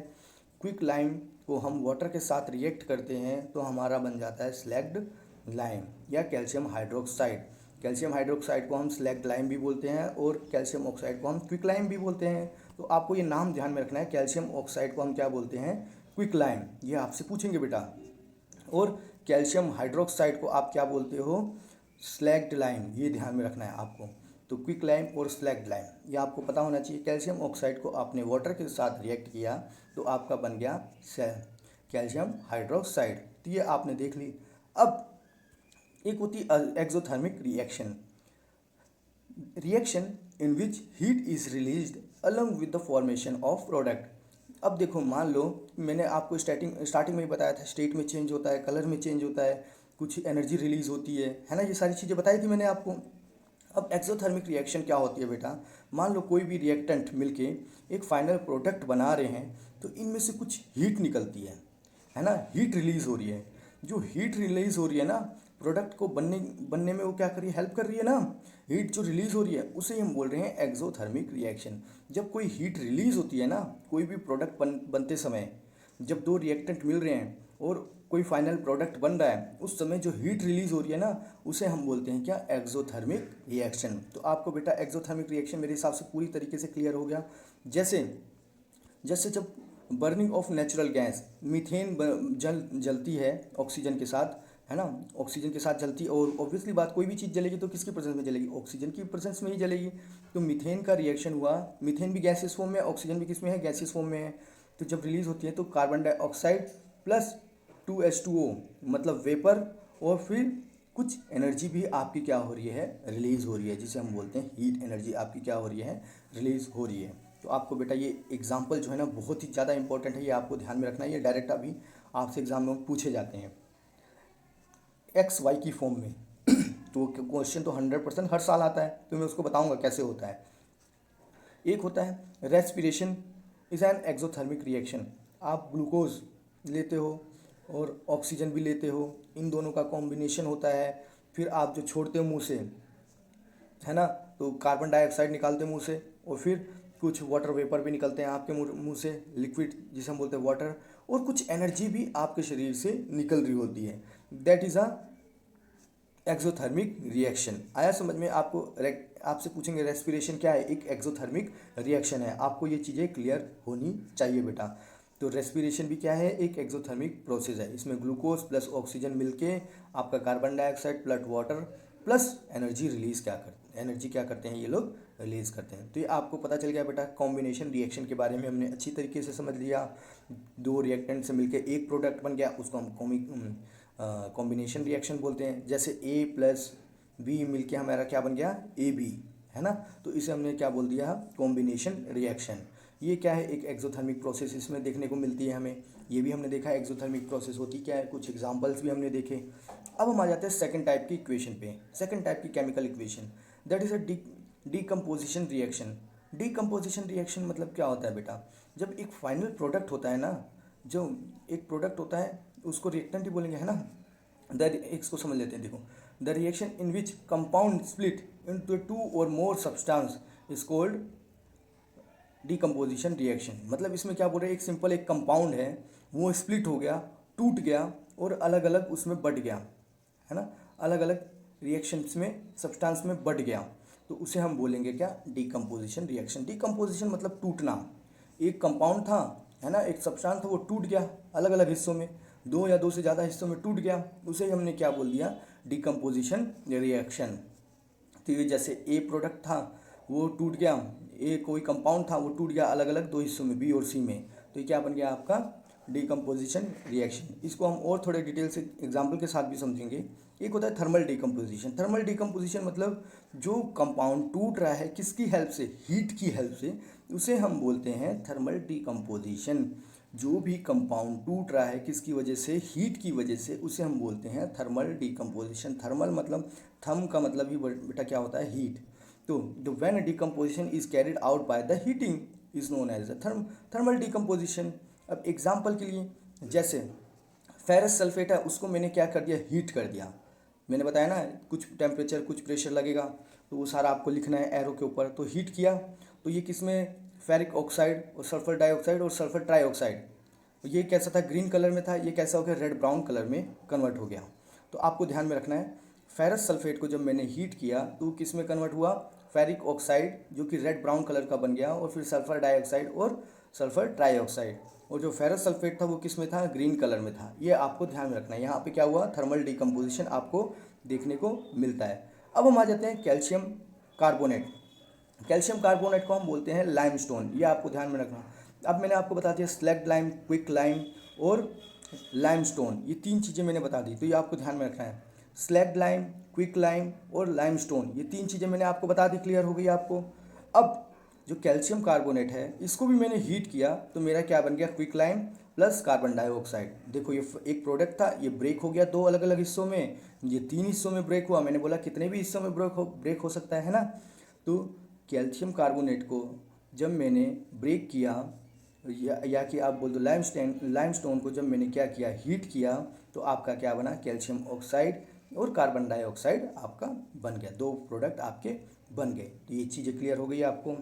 क्विक लाइम को हम वाटर के साथ रिएक्ट करते हैं तो हमारा बन जाता है स्लैग्ड लाइम या कैल्शियम हाइड्रोक्साइड। कैल्शियम हाइड्रोक्साइड को हम स्लैग्ड लाइम भी बोलते हैं और कैल्शियम ऑक्साइड को हम क्विक लाइम भी बोलते हैं। तो आपको ये नाम ध्यान में रखना है, कैल्शियम ऑक्साइड को हम क्या बोलते हैं, क्विक लाइम, ये आपसे पूछेंगे बेटा। और कैल्शियम हाइड्रोक्साइड को आप क्या बोलते हो, स्लैग्ड लाइम, ये ध्यान में रखना है आपको। तो क्विक लाइम और स्लैग्ड लाइम ये आपको पता होना चाहिए। कैल्शियम ऑक्साइड को आपने वाटर के साथ रिएक्ट किया तो आपका बन गया कैल्शियम हाइड्रोक्साइड, तो ये आपने देख ली। अब एक होती exothermic reaction in which heat is released along with the formation of product. अब देखो, मान लो मैंने आपको स्टार्टिंग में ही बताया था, स्टेट में चेंज होता है, कलर में चेंज होता है, कुछ एनर्जी रिलीज होती है ना, ये सारी चीज़ें बताई थी मैंने आपको। अब एक्सोथर्मिक रिएक्शन क्या होती है बेटा, मान लो कोई भी रिएक्टेंट मिलके एक फाइनल प्रोडक्ट बना रहे हैं, तो इनमें से कुछ हीट निकलती है ना, हीट रिलीज हो रही है। जो हीट रिलीज हो रही है ना, प्रोडक्ट को बनने में वो क्या कर रही है, हेल्प कर रही है ना, हीट जो रिलीज हो रही है उसे हम बोल रहे हैं एक्सोथर्मिक रिएक्शन। जब कोई हीट रिलीज होती है ना, कोई भी प्रोडक्ट बनते समय, जब 2 रिएक्टेंट मिल रहे हैं और कोई फाइनल प्रोडक्ट बन रहा है, उस समय जो हीट रिलीज हो रही है ना, उसे हम बोलते हैं क्या, एक्सोथर्मिक रिएक्शन। तो आपको बेटा एक्सोथर्मिक रिएक्शन मेरे हिसाब से पूरी तरीके से क्लियर हो गया। जैसे जब burning of natural gas, methane जलती है ऑक्सीजन के साथ, है ना, ऑक्सीजन के साथ जलती है, और ऑब्वियसली बात, कोई भी चीज़ जलेगी तो किसकी प्रेजेंस में जलेगी, ऑक्सीजन की प्रेजेंस में ही जलेगी। तो मीथेन का रिएक्शन हुआ, मीथेन भी गैसियस फॉर्म में, ऑक्सीजन भी किस में है, गैसियस फॉर्म में है। तो जब रिलीज होती है तो कार्बन डाइऑक्साइड प्लस 2H2O मतलब वेपर, और फिर कुछ एनर्जी भी आपकी क्या हो रही है, रिलीज हो रही है, जिसे हम बोलते हैं हीट एनर्जी आपकी क्या हो रही है, रिलीज हो रही है। तो आपको बेटा ये एग्जाम्पल जो है ना बहुत ही ज़्यादा इंपॉर्टेंट है, ये आपको ध्यान में रखना है, ये डायरेक्ट अभी आपसे एग्जाम में पूछे जाते हैं XY की फॉर्म में। तो क्वेश्चन तो 100% हर साल आता है, तो मैं उसको बताऊंगा कैसे होता है। एक होता है respiration is an exothermic reaction. आप ग्लूकोज लेते हो और ऑक्सीजन भी लेते हो, इन दोनों का कॉम्बिनेशन होता है। फिर आप जो छोड़ते हो मुंह से, है ना, तो कार्बन डाइऑक्साइड निकालते हैं मुंह से, और फिर कुछ वाटर वेपर भी निकलते हैं आपके मुंह से, लिक्विड जिसे हम बोलते हैं वाटर, और कुछ एनर्जी भी आपके शरीर से निकल रही होती है। That is a exothermic reaction. आया समझ में? आपसे पूछेंगे रेस्पिरेशन क्या है, एक एक्सोथर्मिक रिएक्शन है। आपको ये चीज़ें क्लियर होनी चाहिए बेटा। तो रेस्पिरेशन भी क्या है, एक एक्सोथर्मिक प्रोसेस है। इसमें ग्लूकोज प्लस ऑक्सीजन मिलके आपका carbon dioxide plus water plus energy release energy क्या करते हैं ये लोग, रिलीज करते हैं। तो ये आपको पता चल गया बेटा। कॉम्बिनेशन रिएक्शन के बारे में हमने अच्छी तरीके से समझ लिया। दो रिएक्टेंट से मिलके एक प्रोडक्ट बन गया, उसको हम कॉम्बिनेशन रिएक्शन बोलते हैं। जैसे ए प्लस बी मिलके हमारा क्या बन गया, ए बी, है ना। तो इसे हमने क्या बोल दिया, कॉम्बिनेशन रिएक्शन। ये क्या है, एक एक्सोथर्मिक प्रोसेस इसमें देखने को मिलती है हमें। ये भी हमने देखा एक्सोथर्मिक प्रोसेस होती क्या है, कुछ एग्जांपल्स भी हमने देखे। अब हम आ जाते हैं सेकंड टाइप की इक्वेशन पे, सेकंड टाइप की chemical equation, that is a decomposition reaction. Decomposition reaction मतलब क्या होता है बेटा, जब एक फाइनल प्रोडक्ट होता है ना, जो एक प्रोडक्ट होता है उसको रिएक्टेंट ही बोलेंगे, है ना। इसको समझ लेते हैं, देखो। The reaction in which compound split into two और more substance is called decomposition reaction. मतलब इसमें क्या बोल रहे हैं, एक सिंपल एक कंपाउंड है, वो स्प्लिट हो गया, टूट गया और अलग अलग उसमें बट गया, है ना, अलग अलग रिएक्शंस में सब्सटेंस में बट गया, तो उसे हम बोलेंगे क्या, डीकम्पोजिशन रिएक्शन। डीकम्पोजिशन मतलब टूटना। एक कंपाउंड था, है ना, एक सब्सटेंस था, वो टूट गया अलग अलग हिस्सों में, दो या दो से ज़्यादा हिस्सों में टूट गया, उसे ही हमने क्या बोल दिया, डीकम्पोजिशन रिएक्शन। तो ये जैसे ए प्रोडक्ट था वो टूट गया, ए कोई कंपाउंड था वो टूट गया अलग अलग दो हिस्सों में, बी और सी में, तो ये क्या बन गया आपका, डीकम्पोजिशन रिएक्शन। इसको हम और थोड़े डिटेल से एग्जांपल के साथ भी समझेंगे। एक होता है थर्मल डीकम्पोजिशन। थर्मल डीकम्पोजिशन मतलब जो कंपाउंड टूट रहा है किसकी हेल्प से, हीट की हेल्प से, उसे हम बोलते हैं थर्मल डीकम्पोजिशन। जो भी कंपाउंड टूट रहा है किसकी वजह से, हीट की वजह से, उसे हम बोलते हैं थर्मल डीकम्पोजिशन। थर्मल मतलब थर्म का मतलब ही बेटा क्या होता है, हीट। तो the when decomposition is carried out by the heating is known as thermal decomposition. अब एग्जाम्पल के लिए, जैसे फेरस सल्फेट है, उसको मैंने क्या कर दिया, हीट कर दिया। मैंने बताया ना, कुछ टेम्परेचर कुछ प्रेशर लगेगा, तो वो सारा आपको लिखना है एरो के ऊपर। तो हीट किया, तो ये किसमें, फेरिक ऑक्साइड और सल्फर डाइऑक्साइड और सल्फर ट्राईऑक्साइड। ये कैसा था, ग्रीन कलर में था, ये कैसा हो गया, रेड ब्राउन कलर में कन्वर्ट हो गया। तो आपको ध्यान में रखना है, फेरस सल्फेट को जब मैंने हीट किया तो किस में कन्वर्ट हुआ, फेरिक ऑक्साइड जो कि रेड ब्राउन कलर का बन गया, और फिर सल्फर डाइऑक्साइड और सल्फर ट्राईऑक्साइड। और जो फेरस सल्फेट था वो किस में था, ग्रीन कलर में था। ये आपको ध्यान में रखना है। यहाँ पे क्या हुआ, थर्मल डीकम्पोजिशन आपको देखने को मिलता है। अब हम आ जाते हैं कैल्शियम कार्बोनेट। कैल्शियम कार्बोनेट को हम बोलते हैं लाइमस्टोन, ये आपको ध्यान में रखना। अब मैंने आपको बता दिया स्लैग्ड लाइम, क्विक लाइम और लाइमस्टोन, ये तीन चीज़ें मैंने बता दी, तो ये आपको ध्यान में रखना है। स्लैग्ड लाइम, क्विक लाइम और लाइमस्टोन, ये तीन चीज़ें मैंने आपको बता दी, क्लियर हो गई आपको। अब जो कैल्शियम कार्बोनेट है इसको भी मैंने हीट किया, तो मेरा क्या बन गया, quick lime plus carbon dioxide. देखो ये एक प्रोडक्ट था, ये ब्रेक हो गया दो अलग अलग हिस्सों में, ये तीन हिस्सों में ब्रेक हुआ। मैंने बोला कितने भी हिस्सों में ब्रेक हो सकता है ना। तो कैल्शियम कार्बोनेट को जब मैंने ब्रेक किया, या कि आप बोल दो लाइमस्टोन को जब मैंने क्या किया, हीट किया, तो आपका क्या बना, कैल्शियम ऑक्साइड और कार्बन डाइऑक्साइड आपका बन गया, दो प्रोडक्ट आपके बन गए। तो ये चीज़ें क्लियर हो गई आपको।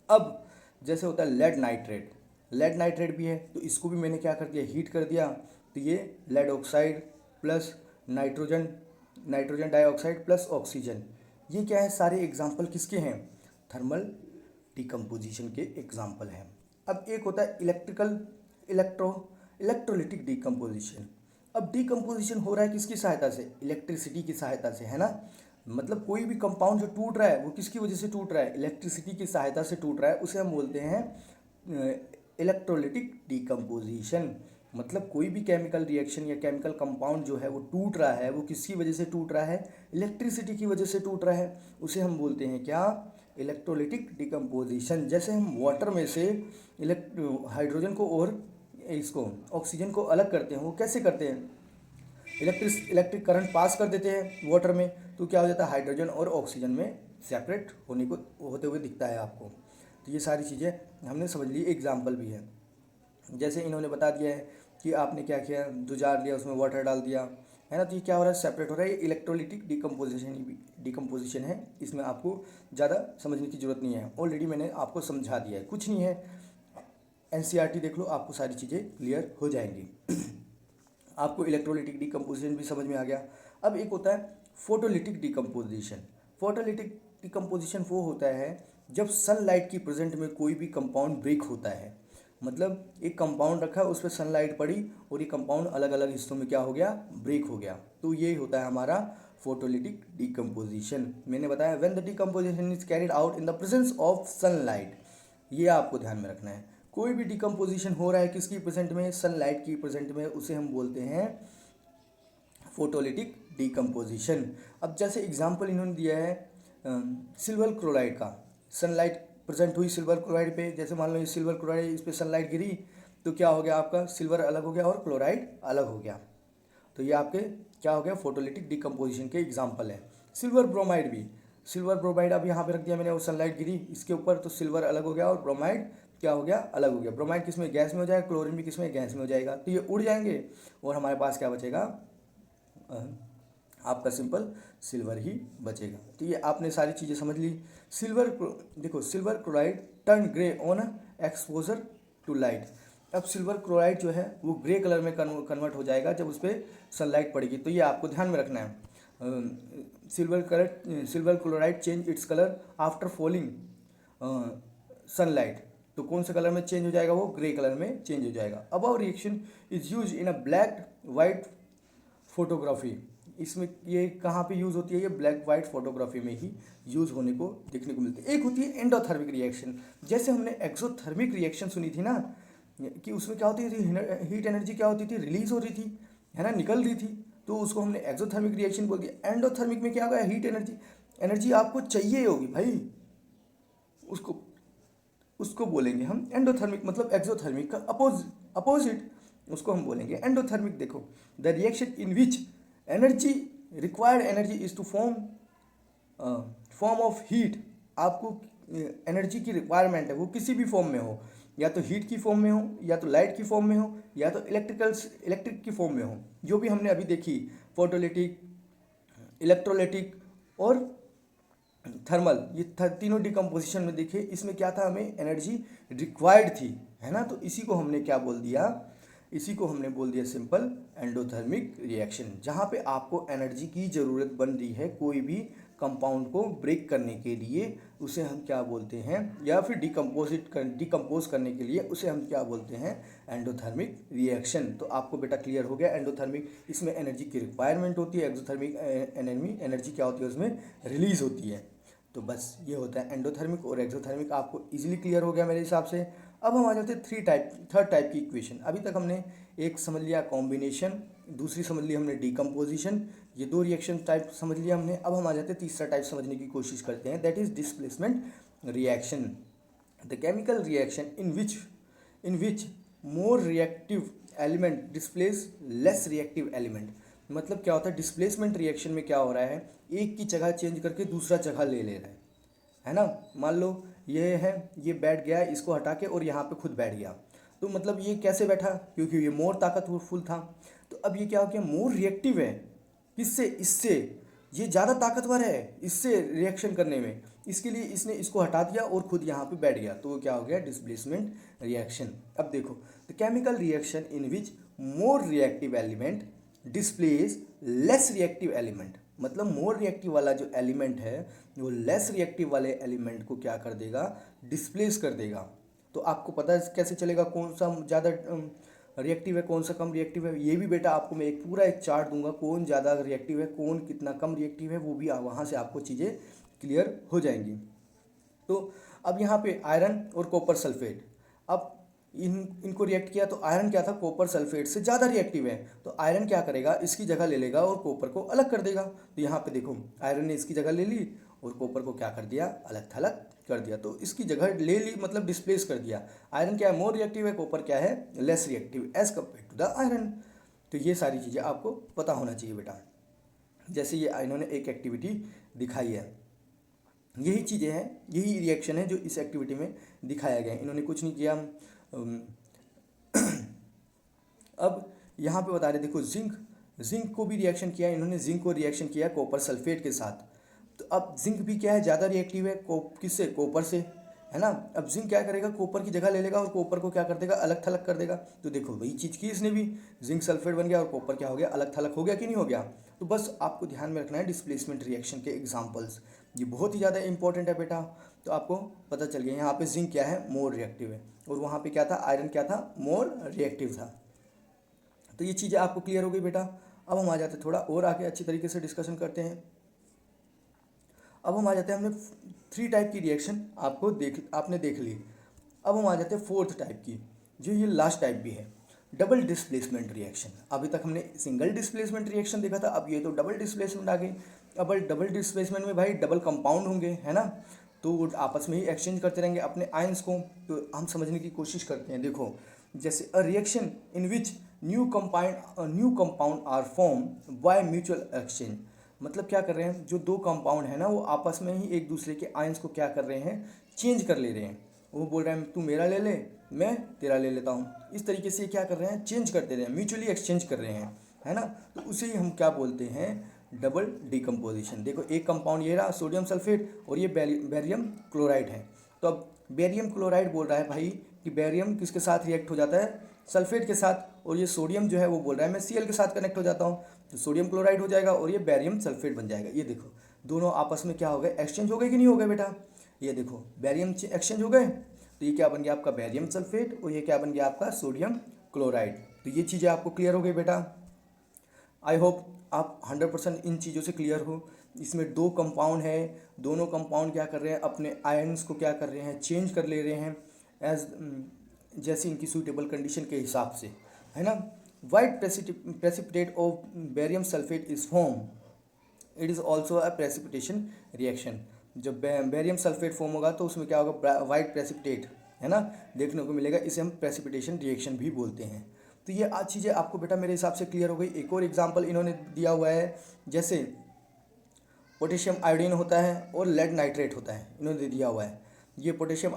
अब जैसे होता है लेड नाइट्रेट, लेड नाइट्रेट भी है, तो इसको भी मैंने क्या कर दिया, हीट कर दिया, तो ये lead oxide plus nitrogen dioxide plus oxygen, ये क्या है, सारे एग्जाम्पल किसके हैं, थर्मल डिकम्पोजिशन के एग्जाम्पल हैं। अब एक होता है इलेक्ट्रोलिटिक डिकम्पोजिशन। अब डिकम्पोजिशन हो रहा है किसकी सहायता से, इलेक्ट्रिसिटी की सहायता से, है ना। मतलब कोई भी कंपाउंड जो टूट रहा है वो किसकी वजह से टूट रहा है, इलेक्ट्रिसिटी की सहायता से टूट रहा है, उसे हम बोलते हैं इलेक्ट्रोलिटिक डिकम्पोजिशन। मतलब कोई भी केमिकल रिएक्शन या केमिकल कंपाउंड जो है वो टूट रहा है, वो किसकी वजह से टूट रहा है, इलेक्ट्रिसिटी की वजह से टूट रहा है, उसे हम बोलते हैं क्या, इलेक्ट्रोलिटिक डिकम्पोजिशन। जैसे हम वाटर में से हाइड्रोजन को और इसको ऑक्सीजन को अलग करते हैं, वो कैसे करते हैं, इलेक्ट्रिक करंट पास कर देते हैं वाटर में, तो क्या हो जाता है, हाइड्रोजन और ऑक्सीजन में सेपरेट होते हुए दिखता है आपको। तो ये सारी चीज़ें हमने समझ ली, एग्जाम्पल भी है। जैसे इन्होंने बता दिया है कि आपने क्या किया, जार लिया, उसमें वाटर डाल दिया, है ना, तो ये क्या हो रहा है, सेपरेट हो रहा है। ये इलेक्ट्रोलिटिक डिकम्पोजिशन है, इसमें आपको ज़्यादा समझने की ज़रूरत नहीं है, ऑलरेडी मैंने आपको समझा दिया है, कुछ नहीं है। एनसीईआरटी देख लो, आपको सारी चीज़ें क्लियर हो जाएंगी। आपको इलेक्ट्रोलिटिक डिकम्पोजिशन भी समझ में आ गया। अब एक होता है फोटोलिटिक डिकम्पोजिशन। फोटोलिटिक डिकम्पोजिशन वो होता है जब सनलाइट की प्रेजेंट में कोई भी कंपाउंड ब्रेक होता है। मतलब एक कंपाउंड रखा है, उस पर सनलाइट पड़ी और ये कंपाउंड अलग अलग हिस्सों में क्या हो गया, ब्रेक हो गया, तो ये होता है हमारा फोटोलिटिक डिकम्पोजिशन। मैंने बताया when the decomposition is carried out in the presence of sunlight, ये आपको ध्यान में रखना है। कोई भी डिकम्पोजिशन हो रहा है किसकी प्रेजेंट में, सनलाइट की प्रेजेंट में, उसे हम बोलते हैं फोटोलिटिक डिकम्पोजिशन। अब जैसे एग्जांपल इन्होंने दिया है सिल्वर क्लोराइड का। सनलाइट प्रेजेंट हुई सिल्वर क्लोराइड पे, जैसे मान लो ये सिल्वर क्लोराइड, इस पर सनलाइट गिरी तो क्या हो गया, आपका सिल्वर अलग हो गया और क्लोराइड अलग हो गया। तो ये आपके क्या हो गया, फोटोलिटिक डिकम्पोजिशन के एग्जाम्पल है। सिल्वर ब्रोमाइड भी, सिल्वर ब्रोमाइड अब यहाँ पे रख दिया मैंने और सनलाइट गिरी इसके ऊपर, तो सिल्वर अलग हो गया और ब्रोमाइड क्या हो गया, अलग हो गया। ब्रोमाइड किस में, गैस में हो जाएगा, क्लोरीन भी किस में, गैस में हो जाएगा, तो ये उड़ जाएंगे और हमारे पास क्या बचेगा, आपका सिंपल सिल्वर ही बचेगा। तो ये आपने सारी चीज़ें समझ ली। देखो silver chloride turn grey on exposure to light. अब सिल्वर क्लोराइड जो है वो ग्रे कलर में कन्वर्ट हो जाएगा जब उस पर सनलाइट पड़ेगी, तो ये आपको ध्यान में रखना है। Silver chloride change its colour after falling sunlight, तो कौन से कलर में चेंज हो जाएगा, वो ग्रे कलर में चेंज हो जाएगा। Above reaction is use in a black white photography. इसमें ये कहाँ पे यूज़ होती है, ये ब्लैक वाइट फोटोग्राफी में ही यूज़ होने को देखने को मिलती है। एक होती है एंडोथर्मिक रिएक्शन। जैसे हमने एक्सोथर्मिक रिएक्शन सुनी थी ना, कि उसमें क्या होती थी, हीट एनर्जी क्या होती थी, रिलीज हो रही थी, है ना, निकल रही थी, तो उसको हमने एक्सोथर्मिक रिएक्शन बोल दिया। एंडोथर्मिक में क्या होगा, हीट एनर्जी आपको चाहिए होगी भाई, उसको उसको बोलेंगे हम एंडोथर्मिक, मतलब एक्सोथर्मिक का अपोजिट उसको हम बोलेंगे एंडोथर्मिक। देखो the reaction in which energy required energy is to form of heat. आपको एनर्जी की रिक्वायरमेंट है, वो किसी भी फॉर्म में हो, या तो हीट की फॉर्म में हो, या तो लाइट की फॉर्म में हो, या तो इलेक्ट्रिक की फॉर्म में हो। जो भी हमने अभी देखी, फोटोलिटिक, इलेक्ट्रोलिटिक और थर्मल, ये तीनों डिकम्पोजिशन में देखिए, इसमें क्या था, हमें एनर्जी रिक्वायर्ड थी, है ना, तो इसी को हमने क्या बोल दिया, इसी को हमने बोल दिया सिंपल एंडोथर्मिक रिएक्शन, जहाँ पे आपको एनर्जी की ज़रूरत बन रही है कोई भी कंपाउंड को ब्रेक करने के लिए, उसे हम क्या बोलते हैं, या फिर डिकम्पोज करने के लिए उसे हम क्या बोलते हैं, एंडोथर्मिक रिएक्शन। तो आपको बेटा क्लियर हो गया, एंडोथर्मिक इसमें एनर्जी की रिक्वायरमेंट होती है, एक्सोथर्मिक एनर्जी क्या होती है, उसमें रिलीज होती है। तो बस ये होता है एंडोथर्मिक और एक्सोथर्मिक, आपको इजीली क्लियर हो गया मेरे हिसाब से। अब हम आ जाते हैं थर्ड टाइप की इक्वेशन। अभी तक हमने एक समझ लिया कॉम्बिनेशन, दूसरी समझ ली हमने डिकम्पोजिशन, ये दो रिएक्शन टाइप समझ लिया हमने। अब हम आ जाते हैं तीसरा टाइप समझने की कोशिश करते हैं, that is displacement reaction. The chemical reaction in which more reactive element displace less reactive element. मतलब क्या होता है, डिस्प्लेसमेंट रिएक्शन में क्या हो रहा है, एक की जगह चेंज करके दूसरा जगह ले रहा है ना। मान लो ये है, ये बैठ गया, इसको हटा के और यहाँ पे खुद बैठ गया, तो मतलब ये कैसे बैठा, क्योंकि ये मोर ताकतवर था। तो अब ये क्या हो गया, मोर रिएक्टिव है, किससे, इससे, ये ज़्यादा ताकतवर है इससे रिएक्शन करने में, इसके लिए इसने इसको हटा दिया और खुद यहाँ पे बैठ गया, तो वो क्या हो गया, डिस्प्लेसमेंट रिएक्शन। अब देखो the chemical reaction in which more reactive element displace less reactive element. मतलब मोर रिएक्टिव वाला जो एलिमेंट है वो लेस रिएक्टिव वाले एलिमेंट को क्या कर देगा, डिस्प्लेस कर देगा। तो आपको पता है कैसे चलेगा कौन सा ज़्यादा रिएक्टिव है, कौन सा कम रिएक्टिव है। ये भी बेटा आपको मैं एक चार्ट दूंगा, कौन ज़्यादा रिएक्टिव है, कौन कितना कम रिएक्टिव है, वो भी वहाँ से आपको चीज़ें क्लियर हो जाएंगी। तो अब यहाँ पे आयरन और कॉपर सल्फेट, अब इनको रिएक्ट किया, तो आयरन क्या था, कॉपर सल्फेट से ज़्यादा रिएक्टिव है, तो आयरन क्या करेगा, इसकी जगह ले लेगा और कॉपर को अलग कर देगा। तो यहाँ पे देखो आयरन ने इसकी जगह ले ली और कॉपर को क्या कर दिया, अलग थलग कर दिया, तो इसकी जगह ले ली, मतलब डिस्प्लेस कर दिया। आयरन क्या है, मोर रिएक्टिव है, कॉपर क्या है, less reactive as compare to the iron. तो ये सारी चीज़ें आपको पता होना चाहिए बेटा। जैसे ये इन्होंने एक एक्टिविटी दिखाई है, यही चीज़ें हैं, यही रिएक्शन है जो इस एक्टिविटी में दिखाया गया है। इन्होंने कुछ नहीं किया। अब यहाँ पे बता रहे, देखो जिंक को भी रिएक्शन किया इन्होंने, जिंक को रिएक्शन किया कॉपर सल्फेट के साथ। तो अब जिंक भी क्या है, ज़्यादा रिएक्टिव है किससे, कॉपर से, है ना। अब जिंक क्या करेगा, कॉपर की जगह ले लेगा और कॉपर को क्या कर देगा, अलग थलग कर देगा। तो देखो वही चीज़ की इसने भी, जिंक सल्फेट बन गया और कॉपर क्या हो गया, अलग थलग हो गया कि नहीं हो गया। तो बस आपको ध्यान में रखना है डिस्प्लेसमेंट रिएक्शन के एग्जाम्पल्स, ये बहुत ही ज़्यादा इंपॉर्टेंट है बेटा। तो आपको पता चल गया यहाँ पे जिंक क्या है, मोर रिएक्टिव है, और वहाँ पे क्या था, आयरन क्या था, मोर रिएक्टिव था। तो ये चीज़ें आपको क्लियर हो गई बेटा। अब हम आ जाते हैं थोड़ा और आगे अच्छी तरीके से डिस्कशन करते हैं। अब हम आ जाते हैं, हमने 3 टाइप की रिएक्शन आपने देख ली। अब हम आ जाते हैं 4th टाइप की, जो ये लास्ट टाइप भी है, डबल डिस्प्लेसमेंट रिएक्शन। अभी तक हमने सिंगल डिस्प्लेसमेंट रिएक्शन देखा था, अब ये तो डबल डिस्प्लेसमेंट आ गई। अब डबल डिस्प्लेसमेंट में भाई डबल कंपाउंड होंगे, है ना, तो वो आपस में ही एक्सचेंज करते रहेंगे अपने आयंस को। तो हम समझने की कोशिश करते हैं। देखो, जैसे a reaction in which new compound are form by mutual exchange, मतलब क्या कर रहे हैं, जो 2 कंपाउंड है ना, वो आपस में ही एक दूसरे के आयंस को क्या कर रहे हैं, चेंज कर ले रहे हैं। वो बोल रहे हैं तू मेरा ले ले, मैं तेरा ले लेता हूँ। इस तरीके से क्या कर रहे हैं, चेंज करते रहे हैं, म्यूचुअली एक्सचेंज कर रहे हैं, है ना। तो उसे ही हम क्या बोलते हैं, डबल डिकम्पोजिशन। देखो एक कंपाउंड ये रहा सोडियम सल्फेट, और ये बेरियम क्लोराइड है। तो अब बेरियम क्लोराइड बोल रहा है भाई कि बेरियम किसके साथ रिएक्ट हो जाता है, सल्फेट के साथ, और ये सोडियम जो है वो बोल रहा है मैं Cl के साथ कनेक्ट हो जाता हूँ, तो सोडियम क्लोराइड हो जाएगा और ये बेरियम सल्फेट बन जाएगा। ये देखो दोनों आपस में क्या हो गए, एक्सचेंज हो गए कि नहीं हो गए बेटा। ये देखो बेरियम एक्सचेंज हो गए, तो ये क्या बन गया आपका, बेरियम सल्फेट, और ये क्या बन गया आपका, सोडियम क्लोराइड। तो ये चीज़ें आपको क्लियर हो गई बेटा। आई होप आप 100% इन चीज़ों से क्लियर हो। इसमें 2 कंपाउंड है, दोनों कंपाउंड क्या कर रहे हैं, अपने आयन्स को क्या कर रहे हैं, चेंज कर ले रहे हैं एज जैसे इनकी सूटेबल कंडीशन के हिसाब से, है ना। White precipitate of barium sulphate is form, it is also a precipitation reaction. जब बेरियम सल्फेट फॉर्म होगा तो उसमें क्या होगा, वाइट प्रेसिपिटेट, है ना, देखने को मिलेगा, इसे हम प्रेसिपिटेशन रिएक्शन भी बोलते हैं। तो ये आज चीज़ें आपको बेटा मेरे हिसाब से क्लियर हो गई। एक और एग्जांपल इन्होंने दिया हुआ है, जैसे पोटेशियम आयोडीन होता है और लेड नाइट्रेट होता है, इन्होंने दिया हुआ है। ये पोटेशियम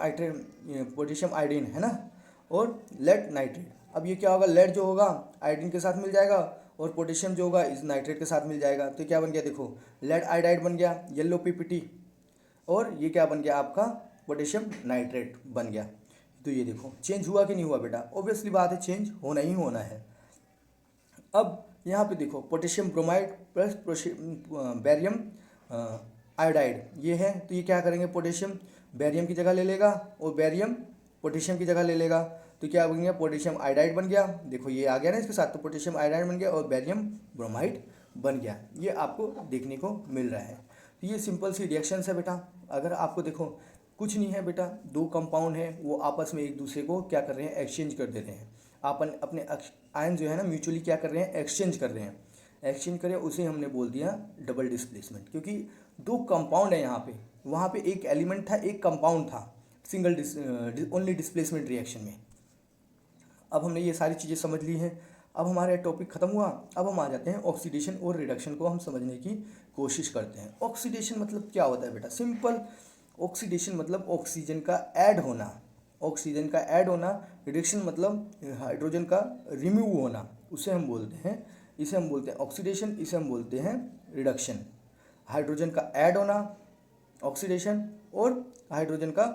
आयोडीन है ना, और लेड नाइट्रेट। अब ये क्या होगा, लेड जो होगा आयोडीन के साथ मिल जाएगा, और पोटेशियम जो होगा इस नाइट्रेट के साथ मिल जाएगा। तो क्या बन गया, देखो लेड आयोडाइड बन गया, येलो पीपीटी, और ये क्या बन गया आपका, पोटेशियम नाइट्रेट बन गया। तो ये देखो चेंज हुआ कि नहीं हुआ बेटा, ऑब्वियसली बात है चेंज होना ही होना है। अब यहाँ पे देखो potassium bromide plus barium iodide ये है, तो ये क्या करेंगे, पोटेशियम बैरियम की जगह ले लेगा और बैरियम पोटेशियम की जगह ले लेगा। तो क्या बन गया, पोटेशियम आयोडाइड बन गया। देखो ये आ गया ना इसके साथ, तो पोटेशियम आयोडाइड बन गया और बैरियम ब्रोमाइड बन गया। ये आपको देखने को मिल रहा है। तो ये सिंपल सी रिएक्शंस है बेटा। अगर आपको देखो कुछ नहीं है बेटा, 2 कंपाउंड है वो आपस में एक दूसरे को क्या कर रहे हैं, एक्सचेंज कर दे रहे हैं। अपने आयन जो है ना म्यूचुअली क्या कर रहे हैं, एक्सचेंज कर रहे हैं। एक्सचेंज करें उसे हमने बोल दिया डबल डिस्प्लेसमेंट, क्योंकि 2 कंपाउंड है यहाँ पे, वहाँ पे एक एलिमेंट था एक कंपाउंड था, सिंगल ओनली डिस्प्लेसमेंट रिएक्शन में। अब हमने ये सारी चीज़ें समझ ली हैं। अब हमारा टॉपिक ख़त्म हुआ। अब हम आ जाते हैं ऑक्सीडेशन और रिडक्शन को हम समझने की कोशिश करते हैं। ऑक्सीडेशन मतलब क्या होता है बेटा, सिंपल, ऑक्सीडेशन मतलब ऑक्सीजन का ऐड होना, ऑक्सीजन का ऐड होना। रिडक्शन मतलब हाइड्रोजन का रिमूव होना, उसे हम बोलते हैं, इसे हम बोलते हैं ऑक्सीडेशन, इसे हम बोलते हैं रिडक्शन। हाइड्रोजन का ऐड होना ऑक्सीडेशन, और हाइड्रोजन का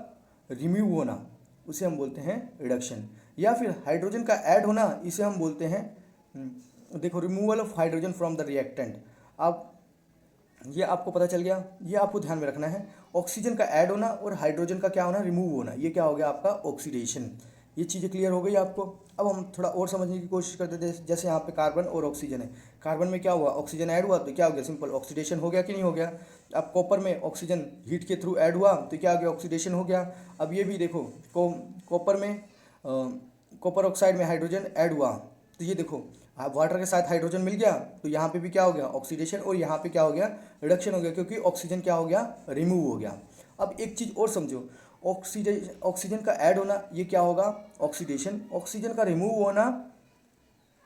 रिमूव होना उसे हम बोलते हैं रिडक्शन। या फिर हाइड्रोजन का ऐड होना इसे हम बोलते हैं देखो removal of hydrogen from the reactant. अब ये आपको पता चल गया, ये आपको ध्यान में रखना है। ऑक्सीजन का ऐड होना और हाइड्रोजन का क्या होना, रिमूव होना, ये क्या हो गया आपका ऑक्सीडेशन। ये चीज़ें क्लियर हो गई आपको। अब हम थोड़ा और समझने की कोशिश करते थे। जैसे यहाँ पे कार्बन और ऑक्सीजन है, कार्बन में क्या हुआ, ऑक्सीजन ऐड हुआ तो क्या हो गया, सिंपल ऑक्सीडेशन हो गया कि नहीं हो गया। अब कॉपर में ऑक्सीजन हीट के थ्रू ऐड हुआ तो क्या हो गया, ऑक्सीडेशन हो गया। अब ये भी देखो कॉपर में कॉपर ऑक्साइड में हाइड्रोजन ऐड हुआ, तो ये देखो वाटर के साथ हाइड्रोजन मिल गया, तो यहाँ पे भी क्या हो गया ऑक्सीडेशन, और यहाँ पे क्या हो गया रिडक्शन हो गया, क्योंकि ऑक्सीजन क्या हो गया, रिमूव हो गया। अब एक चीज़ और समझो, ऑक्सीजन का ऐड होना ये क्या होगा ऑक्सीडेशन, ऑक्सीजन का रिमूव होना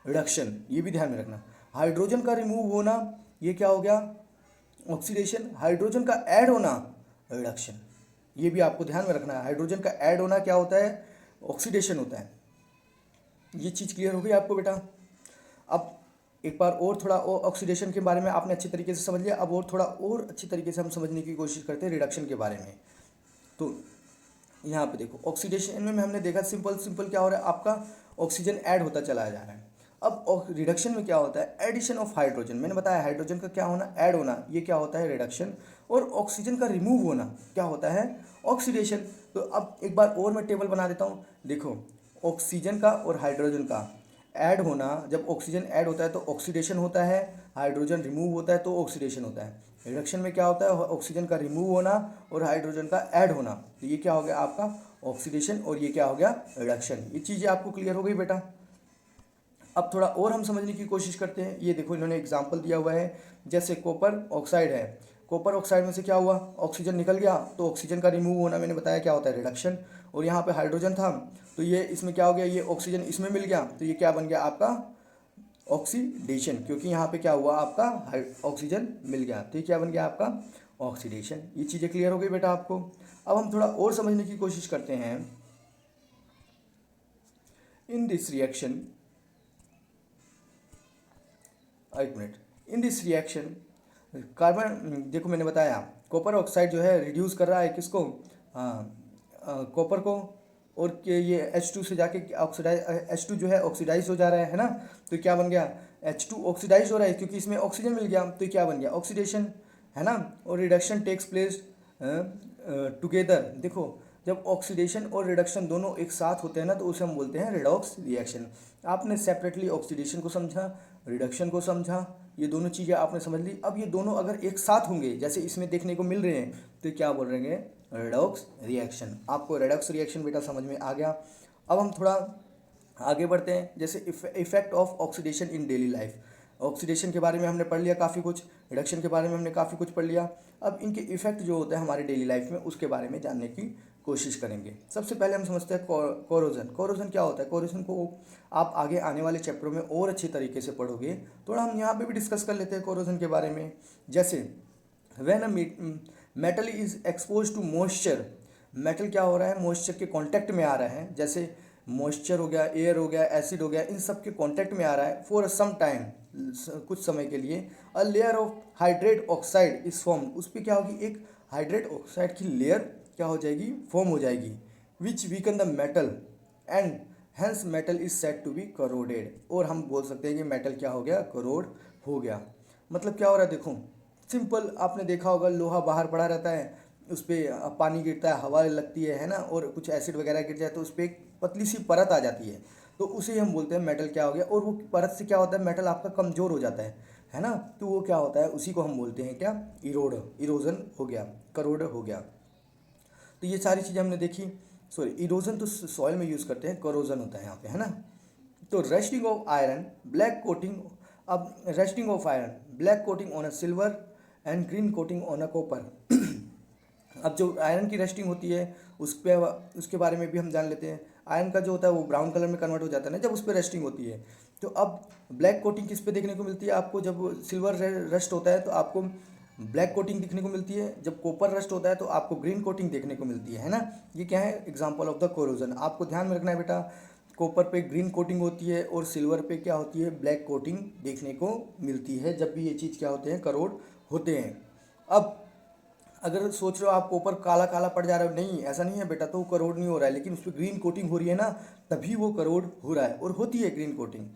रिडक्शन, ये भी ध्यान में रखना। हाइड्रोजन का रिमूव होना ये क्या हो गया ऑक्सीडेशन, हाइड्रोजन का ऐड होना रिडक्शन। ये भी आपको ध्यान में रखना है। हाइड्रोजन का ऐड होना क्या होता है? ऑक्सीडेशन होता है। ये चीज़ क्लियर हो गई आपको बेटा? अब एक बार और थोड़ा और ऑक्सीडेशन के बारे में आपने अच्छे तरीके से समझ लिया। अब और थोड़ा और अच्छी तरीके से हम समझने की कोशिश करते हैं रिडक्शन के बारे में। तो यहाँ पे देखो, ऑक्सीडेशन में हमने देखा सिंपल सिंपल क्या हो रहा है, आपका ऑक्सीजन ऐड होता चला जा रहा है। अब रिडक्शन में क्या होता है? Addition of hydrogen. मैंने बताया हाइड्रोजन का क्या होना, ऐड होना, ये क्या होता है? रिडक्शन। और ऑक्सीजन का रिमूव होना क्या होता है? ऑक्सीडेशन। तो अब एक बार और मैं टेबल बना देता हूँ। देखो, ऑक्सीजन का और हाइड्रोजन का ऐड होना, जब ऑक्सीजन ऐड होता है तो ऑक्सीडेशन होता है, हाइड्रोजन रिमूव होता है तो ऑक्सीडेशन होता है। रिडक्शन में क्या होता है? ऑक्सीजन का रिमूव होना और हाइड्रोजन का ऐड होना। तो ये क्या हो गया आपका? ऑक्सीडेशन। और ये क्या हो गया? रिडक्शन। ये चीज़ें आपको क्लियर हो गई बेटा? अब थोड़ा और हम समझने की कोशिश करते हैं। ये देखो, इन्होंने एग्जाम्पल दिया हुआ है, जैसे कॉपर ऑक्साइड है। कॉपर ऑक्साइड में से क्या हुआ? ऑक्सीजन निकल गया, तो ऑक्सीजन का रिमूव होना मैंने बताया क्या होता है? रिडक्शन। और यहाँ पे हाइड्रोजन था, तो ये इसमें क्या हो गया? ये ऑक्सीजन इसमें मिल गया, तो ये क्या बन गया आपका? ऑक्सीडेशन। क्योंकि यहाँ पे क्या हुआ आपका? ऑक्सीजन मिल गया, तो ये क्या बन गया आपका? ऑक्सीडेशन। ये चीज़ें क्लियर हो गई बेटा आपको? अब हम थोड़ा और समझने की कोशिश करते हैं। इन दिस रिएक्शन, एक minute, in this reaction carbon, देखो मैंने बताया कॉपर ऑक्साइड जो है रिड्यूस कर रहा है किसको? कॉपर को। और ये H2 से जाके ऑक्सीडाइज, H2 जो है ऑक्सीडाइज हो जा रहा है ना? तो क्या बन गया? H2 ऑक्सीडाइज हो रहा है क्योंकि इसमें ऑक्सीजन मिल गया, तो क्या बन गया? ऑक्सीडेशन, है ना? और रिडक्शन टेक्स प्लेस टुगेदर। देखो, जब ऑक्सीडेशन और रिडक्शन दोनों एक साथ होते हैं ना, तो उसे हम बोलते हैं रिडॉक्स रिएक्शन। आपने सेपरेटली ऑक्सीडेशन को समझा, रिडक्शन को समझा, ये दोनों चीज़ें आपने समझ ली। अब ये दोनों अगर एक साथ होंगे जैसे इसमें देखने को मिल रहे हैं, तो क्या बोल रहे हैं? Redox reaction. आपको रिडॉक्स रिएक्शन बेटा समझ में आ गया? अब हम थोड़ा आगे बढ़ते हैं। जैसे effect of oxidation in daily life. Oxidation के बारे में हमने पढ़ लिया काफ़ी कुछ, रिडक्शन के बारे में हमने काफ़ी कुछ पढ़ लिया। अब इनके इफेक्ट जो होते हैं हमारी डेली लाइफ में, उसके बारे में जानने की कोशिश करेंगे। सबसे पहले हम समझते हैं कोरोजन। कोरोजन क्या होता है? कोरोजन को आप आगे आने वाले चैप्टरों में और अच्छी तरीके से पढ़ोगे। थोड़ा हम यहाँ पे भी डिस्कस कर लेते हैं कोरोजन के बारे में। जैसे when a metal is expose to moisture. Metal क्या हो रहा है? मॉइस्चर के कांटेक्ट में आ रहा है। जैसे मॉइस्चर हो गया, एयर हो गया, एसिड हो गया, इन सब के कांटेक्ट में आ रहा है फॉर सम टाइम, कुछ समय के लिए। A layer of hydrate oxide is form. उस पर क्या होगी? एक हाइड्रेट ऑक्साइड की लेयर क्या हो जाएगी? फॉर्म हो जाएगी। Which weaken the metal and hence metal is said to be corroded. और हम बोल सकते हैं कि मेटल क्या हो गया? करोड हो गया। मतलब क्या हो रहा है? देखो सिंपल, आपने देखा होगा लोहा बाहर पड़ा रहता है, उस पर पानी गिरता है, हवा लगती है ना? और कुछ एसिड वगैरह गिर जाए तो उस पर एक पतली सी परत आ जाती है, तो उसे हम बोलते हैं मेटल क्या हो गया। और वो परत से क्या होता है? मेटल आपका कमज़ोर हो जाता है ना? तो वो क्या होता है? उसी को हम बोलते हैं क्या? इरोजन हो गया, करोड हो गया। तो ये सारी चीज़ें हमने देखी। सॉरी, इरोजन तो सॉइल में यूज़ करते हैं, करोजन होता है यहाँ पे, है ना? तो rusting of iron, black coating. अब rusting of iron, black coating on a silver and green coating on a copper. अब जो आयरन की रेस्टिंग होती है उस पर, उसके बारे में भी हम जान लेते हैं। आयरन का जो होता है वो ब्राउन कलर में कन्वर्ट हो जाता है ना जब उस पर रेस्टिंग होती है। तो अब ब्लैक कोटिंग किस पे देखने को मिलती है आपको? जब सिल्वर रस्ट होता है तो आपको ब्लैक कोटिंग दिखने को मिलती है, जब कॉपर रस्ट होता है तो आपको ग्रीन कोटिंग देखने को मिलती है ना? ये क्या है? Example of the corrosion. आपको ध्यान में रखना है बेटा, कॉपर पे ग्रीन कोटिंग होती है और सिल्वर पे क्या होती है? ब्लैक कोटिंग देखने को मिलती है जब भी ये चीज़ क्या होते हैं? करोड होते हैं। अब अगर सोच रहे हो आप कॉपर काला काला पड़ जा रहा है, नहीं ऐसा नहीं है बेटा, तो वो करोड नहीं हो रहा है, लेकिन उस पर ग्रीन कोटिंग हो रही है ना, तभी वो करोड हो रहा है और होती है ग्रीन कोटिंग।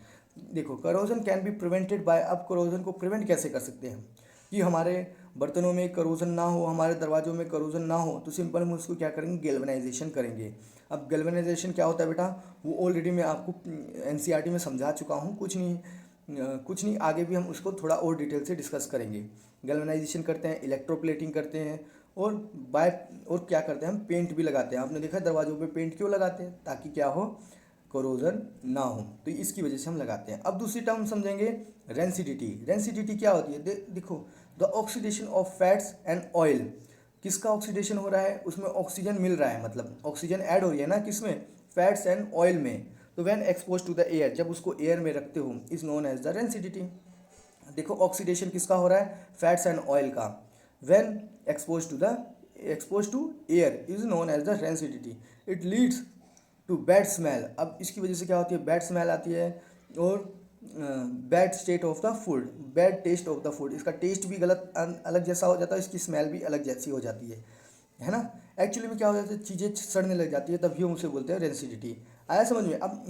देखो, corrosion can be prevented by. अब करोजन को प्रिवेंट कैसे कर सकते हैं कि हमारे बर्तनों में करोजन ना हो, हमारे दरवाजों में करोजन ना हो? तो सिंपल हम उसको क्या करेंगे? गैल्वेनाइजेशन करेंगे। अब गैल्वेनाइजेशन क्या होता है बेटा? वो ऑलरेडी मैं आपको एनसीईआरटी में समझा चुका हूँ। कुछ नहीं, आगे भी हम उसको थोड़ा और डिटेल से डिस्कस करेंगे। गैल्वेनाइजेशन करते हैं, इलेक्ट्रोप्लेटिंग करते हैं, और और क्या करते हैं? हम पेंट भी लगाते हैं। आपने देखा है दरवाजों पे पेंट क्यों लगाते हैं? ताकि क्या हो? कोरोजन ना हो, तो इसकी वजह से हम लगाते हैं। अब दूसरी टर्म समझेंगे, रेंसिडिटी। रेंसिडिटी क्या होती है? देखो, the oxidation of fats and oil. किसका ऑक्सीडेशन हो रहा है? उसमें ऑक्सीजन मिल रहा है, मतलब ऑक्सीजन ऐड हो रही है ना, किसमें? फैट्स एंड ऑयल में। तो when expose to the air, जब उसको एयर में रखते हो, is known as the rancidity. देखो, ऑक्सीडेशन किसका हो रहा है? फैट्स एंड ऑयल का। When expose to the expose to air is known as the rancidity, it leads to bad smell. अब इसकी वजह से क्या होती है, बैड स्मेल आती है और bad state of the food, bad taste of the food, इसका टेस्ट भी गलत अलग जैसा हो जाता है, इसकी स्मेल भी अलग जैसी हो जाती है ना। एक्चुअली में क्या हो जाता है, चीज़ें सड़ने लग जाती है, तभी हम उसे बोलते हैं रेंसिडिटी। आया समझ में। अब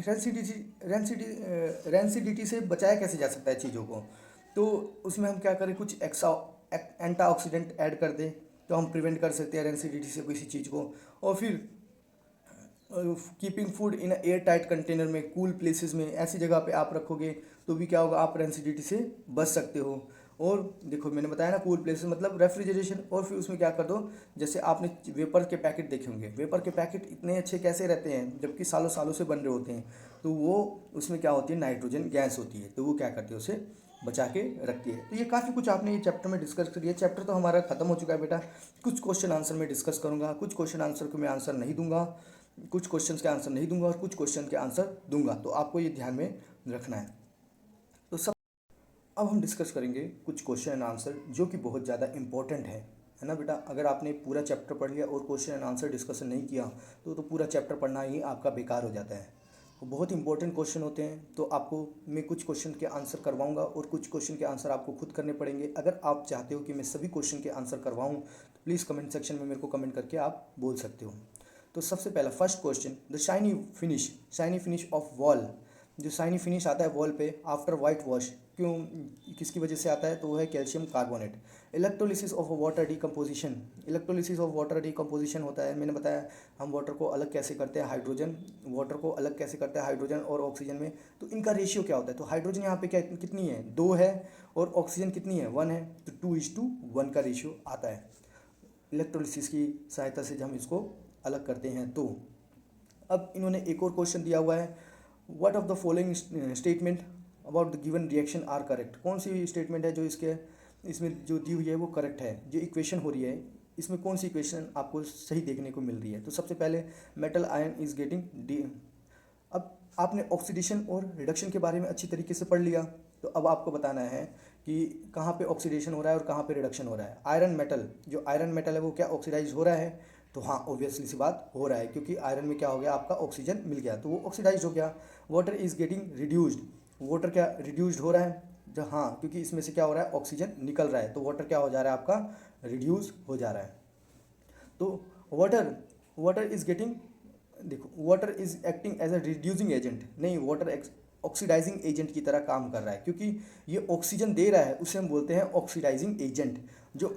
रेंसिडिटी से बचाया कैसे जा सकता है चीज़ों को, तो उसमें हम क्या करें, कुछ एंटीऑक्सीडेंट ऐड कर दें तो हम प्रिवेंट कर सकते हैं रेंसिडिटी से किसी चीज़ को। और फिर keeping food in air tight container में, कूल प्लेसेस में, ऐसी जगह पे आप रखोगे तो भी क्या होगा, आप रेंसिडिटी से बच सकते हो। और देखो मैंने बताया ना, कूल प्लेसेस मतलब रेफ्रिजरेशन। और फिर उसमें क्या कर दो, जैसे आपने वेपर के पैकेट देखे होंगे, वेपर के पैकेट इतने अच्छे कैसे रहते हैं जबकि सालों सालों से बन रहे होते हैं, तो वो उसमें क्या होती है, नाइट्रोजन गैस होती है, तो वो क्या करती है, उसे बचा के रखती है। तो ये काफ़ी कुछ आपने ये चैप्टर में डिस्कस करिए। चैप्टर तो हमारा खत्म हो चुका है बेटा। कुछ क्वेश्चन आंसर में डिस्कस करूँगा, कुछ क्वेश्चन आंसर को मैं आंसर नहीं दूंगा, कुछ क्वेश्चंस के आंसर नहीं दूंगा और कुछ क्वेश्चन के आंसर दूंगा, तो आपको ये ध्यान में रखना है। तो सब अब हम डिस्कस करेंगे कुछ क्वेश्चन एंड आंसर जो कि बहुत ज़्यादा इंपॉर्टेंट है ना बेटा। अगर आपने पूरा चैप्टर पढ़ लिया और क्वेश्चन एंड आंसर डिस्कशन नहीं किया तो पूरा चैप्टर पढ़ना ही आपका बेकार हो जाता है। तो बहुत इंपॉर्टेंट क्वेश्चन होते हैं, तो आपको मैं कुछ क्वेश्चन के आंसर करवाऊंगा और कुछ क्वेश्चन के आंसर आपको खुद करने पड़ेंगे। अगर आप चाहते हो कि मैं सभी क्वेश्चन के आंसर करवाऊँ तो प्लीज़ कमेंट सेक्शन में मेरे को कमेंट करके आप बोल सकते हो। तो सबसे पहला first question, the shiny finish off wall, जो शाइनी फिनिश आता है वॉल पे आफ्टर वाइट वॉश, क्यों, किसकी वजह से आता है, तो वो है calcium carbonate. Electrolysis of water decomposition, electrolysis of water decomposition होता है, मैंने बताया हम वाटर को अलग कैसे करते हैं, हाइड्रोजन, वाटर को अलग कैसे करते हैं हाइड्रोजन और ऑक्सीजन में, तो इनका रेशियो क्या होता है। तो हाइड्रोजन यहाँ पे क्या कितनी है, 2 है, और ऑक्सीजन कितनी है, 1 है, तो 2:1 का रेशियो आता है। इलेक्ट्रोलिसिस की सहायता से जब हम इसको अलग करते हैं तो। अब इन्होंने एक और क्वेश्चन दिया हुआ है, what of the following statement about the given reaction are correct. कौन सी स्टेटमेंट है जो इसमें जो दी हुई है वो करेक्ट है। जो इक्वेशन हो रही है इसमें कौन सी इक्वेशन आपको सही देखने को मिल रही है। तो सबसे पहले metal ion is getting D. अब आपने ऑक्सीडेशन और रिडक्शन के बारे में अच्छी तरीके से पढ़ लिया, तो अब आपको बताना है कि कहाँ पे ऑक्सीडेशन हो रहा है और कहाँ पे रिडक्शन हो रहा है। आयरन मेटल, जो आयरन मेटल है वो क्या ऑक्सीडाइज हो रहा है, तो हाँ ऑब्वियसली सी बात हो रहा है, क्योंकि आयरन में क्या हो गया, आपका ऑक्सीजन मिल गया तो वो ऑक्सीडाइज हो गया। Water is getting reduced, water क्या रिड्यूस्ड हो रहा है, जो हाँ क्योंकि इसमें से क्या हो रहा है, ऑक्सीजन निकल रहा है, तो वाटर क्या हो जा रहा है, आपका रिड्यूस हो जा रहा है। तो वाटर इज गेटिंग, देखो water is acting as a reducing agent, नहीं वाटर ऑक्सीडाइजिंग एजेंट की तरह काम कर रहा है, क्योंकि ये ऑक्सीजन दे रहा है उसे हम बोलते हैं ऑक्सीडाइजिंग एजेंट। जो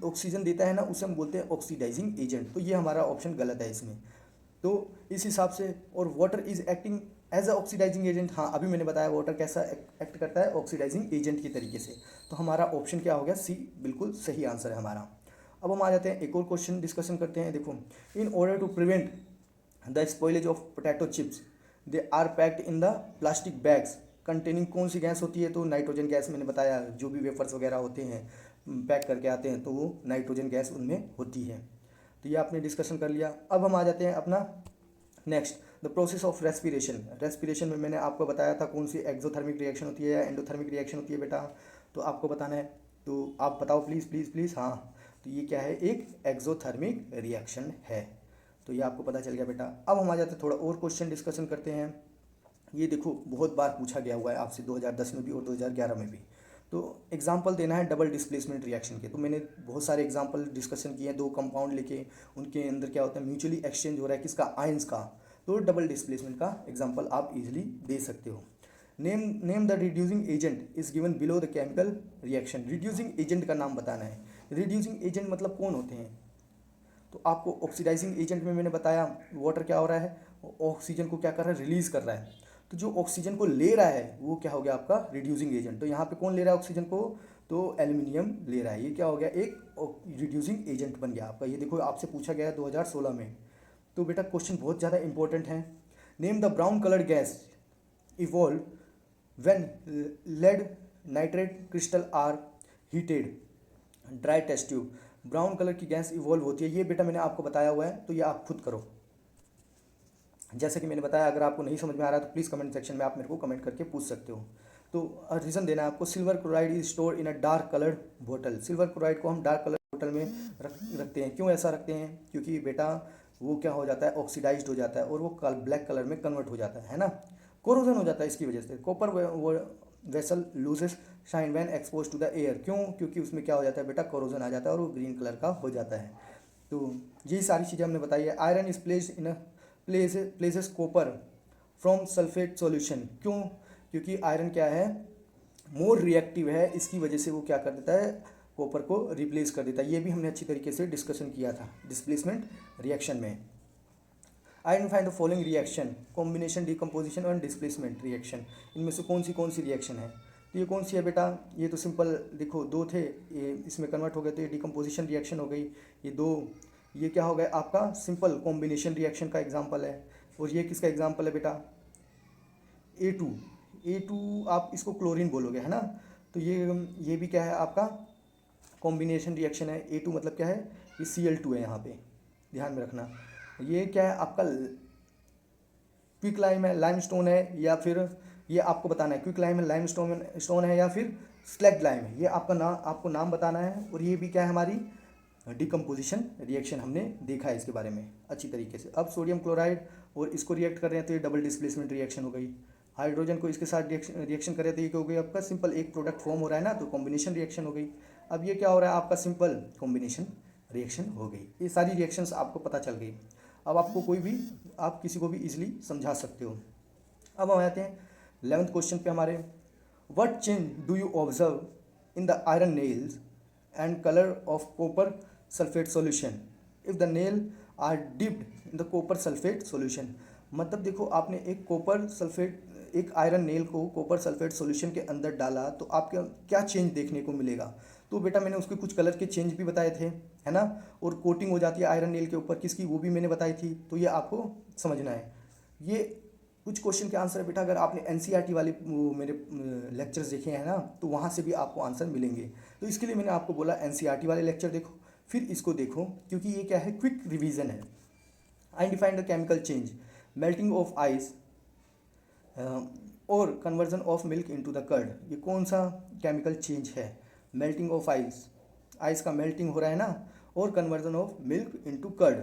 ऑक्सीजन देता है ना उसे हम बोलते हैं ऑक्सीडाइजिंग एजेंट। तो ये हमारा ऑप्शन गलत है इसमें। तो इस हिसाब से, और water is acting as a oxidising agent, हाँ अभी मैंने बताया वाटर कैसा एक्ट करता है, ऑक्सीडाइजिंग एजेंट की तरीके से। तो हमारा ऑप्शन क्या हो गया, सी बिल्कुल सही आंसर है हमारा। अब हम आ जाते हैं एक और क्वेश्चन डिस्कशन करते हैं। देखो, in order to prevent the spoilage of potato chips they are packed in the plastic bags containing, कौन सी गैस होती है, तो नाइट्रोजन गैस। मैंने बताया जो भी वेफर्स वगैरह होते हैं पैक करके आते हैं तो वो नाइट्रोजन गैस उनमें होती है। तो ये आपने डिस्कशन कर लिया। अब हम आ जाते हैं अपना next, the process of respiration. Respiration में मैंने आपको बताया था कौन सी एक्सोथर्मिक रिएक्शन होती है या एंडोथर्मिक रिएक्शन होती है बेटा, तो आपको बताना है, तो आप बताओ प्लीज़ प्लीज़ प्लीज़। हाँ, तो ये क्या है, एक एक्सोथर्मिक रिएक्शन है, तो ये आपको पता चल गया बेटा। अब हम आ जाते हैं थोड़ा और क्वेश्चन डिस्कशन करते हैं। ये देखो बहुत बार पूछा गया हुआ है आपसे 2010 में भी और 2011 में भी। तो एग्जाम्पल देना है डबल डिस्प्लेसमेंट रिएक्शन के। तो मैंने बहुत सारे एग्जाम्पल डिस्कशन किए हैं, 2 कंपाउंड लेके उनके अंदर क्या होता है, म्यूचुअली एक्सचेंज हो रहा है किसका, आयंस का। तो डबल डिस्प्लेसमेंट का एग्जाम्पल आप इजीली दे सकते हो। Name the reducing agent is given below the chemical reaction. Reducing agent का नाम बताना है। रिड्यूसिंग एजेंट मतलब कौन होते हैं, तो आपको ऑक्सीडाइजिंग एजेंट में मैंने बताया वाटर क्या हो रहा है, ऑक्सीजन को क्या कर रहा है, रिलीज कर रहा है। तो जो ऑक्सीजन को ले रहा है वो क्या हो गया, आपका रिड्यूसिंग एजेंट। तो यहाँ पे कौन ले रहा है ऑक्सीजन को, तो एल्यूमिनियम ले रहा है। ये क्या हो गया, एक रिड्यूसिंग एजेंट बन गया आपका। ये देखो आपसे पूछा गया है 2016 में। तो बेटा क्वेश्चन बहुत ज़्यादा इंपॉर्टेंट है। Name the brown coloured gas evolve when lead nitrate crystal are heated, dry test tube. Brown colour की गैस इवॉल्व होती है, ये बेटा मैंने आपको बताया हुआ है, तो ये आप खुद करो। जैसे कि मैंने बताया, अगर आपको नहीं समझ में आ रहा है तो प्लीज़ कमेंट सेक्शन में आप मेरे को कमेंट करके पूछ सकते हो। तो रीज़न देना है आपको। Silver chloride is store in a dark coloured बोतल। सिल्वर क्लोराइड को हम डार्क कलर बोतल में रखते हैं। क्यों ऐसा रखते हैं? क्योंकि बेटा वो क्या हो जाता है, ऑक्सीडाइज्ड हो जाता है और वो ब्लैक कलर में कन्वर्ट हो जाता है ना, कोरोजन हो जाता है इसकी वजह से। कॉपर वो vessel loses shine when expose to the air. क्यों? क्योंकि उसमें क्या हो जाता है बेटा, कोरोजन आ जाता है और वो ग्रीन कलर का हो जाता है। तो यही सारी चीज़ें हमने बताई है। Iron is placed in places copper from sulphate solution. क्यों? क्योंकि आयरन क्या है, मोर रिएक्टिव है, इसकी वजह से वो क्या कर देता है, कॉपर को रिप्लेस कर देता है। ये भी हमने अच्छी तरीके से डिस्कशन किया था डिस्प्लेसमेंट रिएक्शन में। Identify the following reaction, combination, decomposition और डिस्प्लेसमेंट रिएक्शन। इनमें से कौन सी रिएक्शन है? तो ये कौन सी है बेटा? ये तो सिंपल देखो, दो थे, ये इसमें कन्वर्ट हो गए तो ये डिकम्पोजिशन रिएक्शन हो गई। ये दो, ये क्या हो गया आपका, सिंपल कॉम्बिनेशन रिएक्शन का एग्जाम्पल है। और ये किसका एग्जाम्पल है बेटा? ए टू आप इसको क्लोरीन बोलोगे है ना। तो ये भी क्या है आपका, कॉम्बिनेशन रिएक्शन है। ए टू मतलब क्या है, ये Cl2 है, यहाँ पे ध्यान में रखना। ये क्या है आपका, क्विक लाइम है, लाइमस्टोन है, या फिर ये आपको बताना है क्विक लाइम है, लाइमस्टोन है, या फिर स्लैग्ड लाइम है। ये आपको नाम बताना है। और ये भी क्या है, हमारी डिकम्पोजिशन रिएक्शन हमने देखा है इसके बारे में अच्छी तरीके से। अब सोडियम क्लोराइड और इसको रिएक्ट कर रहे हैं तो ये डबल डिस्प्लेसमेंट रिएक्शन हो गई। हाइड्रोजन को इसके साथ रिएक्शन कर रहे थे, ये क्या हो गई आपका, सिंपल एक प्रोडक्ट फॉर्म हो रहा है ना, तो कॉम्बिनेशन रिएक्शन हो गई। अब ये क्या हो रहा है आपका, सिंपल कॉम्बिनेशन रिएक्शन हो गई। ये सारी रिएक्शंस आपको पता चल गई। अब आपको आप किसी को भी इजीली समझा सकते हो। अब हम आते हैं 11th क्वेश्चन पे हमारे। What change do you observe in the iron nails and colour of copper sulphate solution if the nail are dipped in the copper sulphate solution. मतलब देखो, आपने एक आयरन नेल को कॉपर सल्फेट सॉल्यूशन के अंदर डाला तो आपके क्या चेंज देखने को मिलेगा। तो बेटा मैंने उसके कुछ कलर के चेंज भी बताए थे, है ना। और कोटिंग हो जाती है आयरन नेल के ऊपर किसकी, वो भी मैंने बताई थी। तो ये आपको समझना है। ये कुछ क्वेश्चन के आंसर है बेटा, अगर आपने एनसीईआरटी वाले वो मेरे लेक्चर्स देखे हैं ना, तो वहाँ से भी आपको आंसर मिलेंगे। तो इसके लिए मैंने आपको बोला एनसीईआरटी वाले लेक्चर देखो, फिर इसको देखो, क्योंकि ये क्या है, क्विक रिवीजन है। I define the chemical change, melting of ice और conversion of milk into the curd. ये कौन सा केमिकल चेंज है? मेल्टिंग ऑफ आइस का मेल्टिंग हो रहा है ना, और conversion of milk into curd.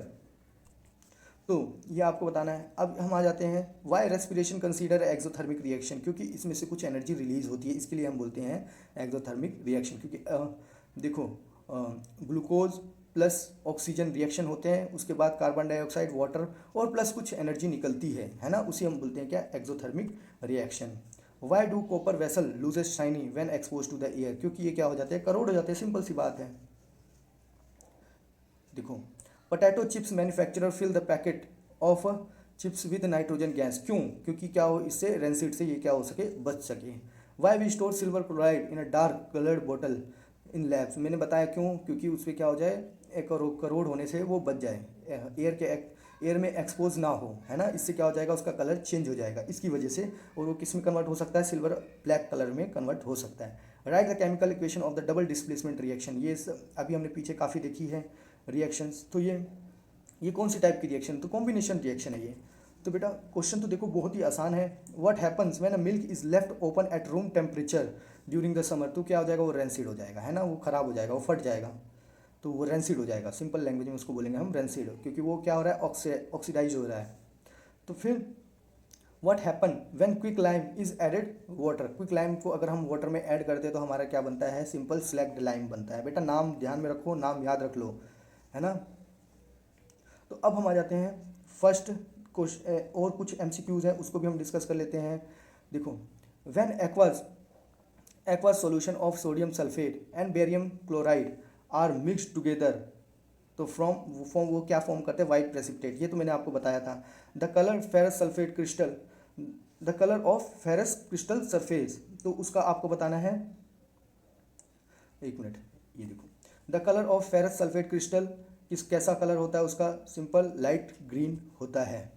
तो ये आपको बताना है। अब हम आ जाते हैं, why respiration consider exothermic reaction, क्योंकि इसमें से कुछ एनर्जी रिलीज होती है, इसके लिए हम बोलते हैं एक्सोथर्मिक रिएक्शन। क्योंकि देखो, ग्लूकोज प्लस ऑक्सीजन रिएक्शन होते हैं, उसके बाद कार्बन डाइऑक्साइड, वाटर और प्लस कुछ एनर्जी निकलती है ना, उसी हम बोलते हैं क्या, exothermic reaction. Why do copper vessel loses shiny when expose to the air, क्योंकि ये क्या हो जाते हैं, करोड हो जाते हैं, सिंपल सी बात है। देखो, potato chips manufacturer fill the packet of chips with nitrogen gas. क्यों? क्योंकि क्या हो, इससे रेंसिड से ये क्या हो सके, बच सके। Why we store silver chloride in a dark coloured bottle in labs. मैंने बताया क्यों, क्योंकि उसमें क्या हो जाए, एक करोड़ होने से वो बच जाए, एयर में एक्सपोज ना हो, है ना। इससे क्या हो जाएगा, उसका कलर चेंज हो जाएगा इसकी वजह से, और वो किस में कन्वर्ट हो सकता है, सिल्वर ब्लैक कलर में कन्वर्ट हो सकता है। Right the chemical equation of the double displacement reaction. ये अभी हमने पीछे काफ़ी देखी है रिएक्शंस। तो ये कौन सी टाइप की रिएक्शन, तो कॉम्बिनेशन रिएक्शन है ये। तो बेटा क्वेश्चन तो देखो बहुत ही आसान है। What happens when a milk is left open at room temperature during the summer. तो क्या हो जाएगा, वो रेंसिड हो जाएगा, है ना, वो खराब हो जाएगा, वो फट जाएगा, तो वो रेंसिड हो जाएगा। सिंपल लैंग्वेज में उसको बोलेंगे हम रेंसिड, क्योंकि वो क्या हो रहा है, ऑक्सीडाइज हो रहा है। तो फिर what happen when quick lime is added water. Quick lime को अगर हम वाटर में ऐड करते हैं तो हमारा क्या बनता है, सिंपल स्लैग्ड लाइम बनता है। बेटा नाम ध्यान में रखो, नाम याद रख लो, है ना। तो अब हम आ जाते हैं फर्स्ट क्वेश्चन, और कुछ एमसीक्यूज हैं उसको भी हम डिस्कस कर लेते हैं। देखो, when aqueous solution of sodium sulphate and barium chloride are mixed together, तो फॉर्म वो क्या फॉर्म करते हैं, वाइट प्रेसिपिटेट। ये तो मैंने आपको बताया था। The colour ferrous sulphate crystal, the colour of ferrous crystal surface, तो उसका आपको बताना है, एक मिनट, ये देखो, the colour of ferrous sulphate crystal कैसा कलर होता है उसका, सिंपल लाइट ग्रीन होता है।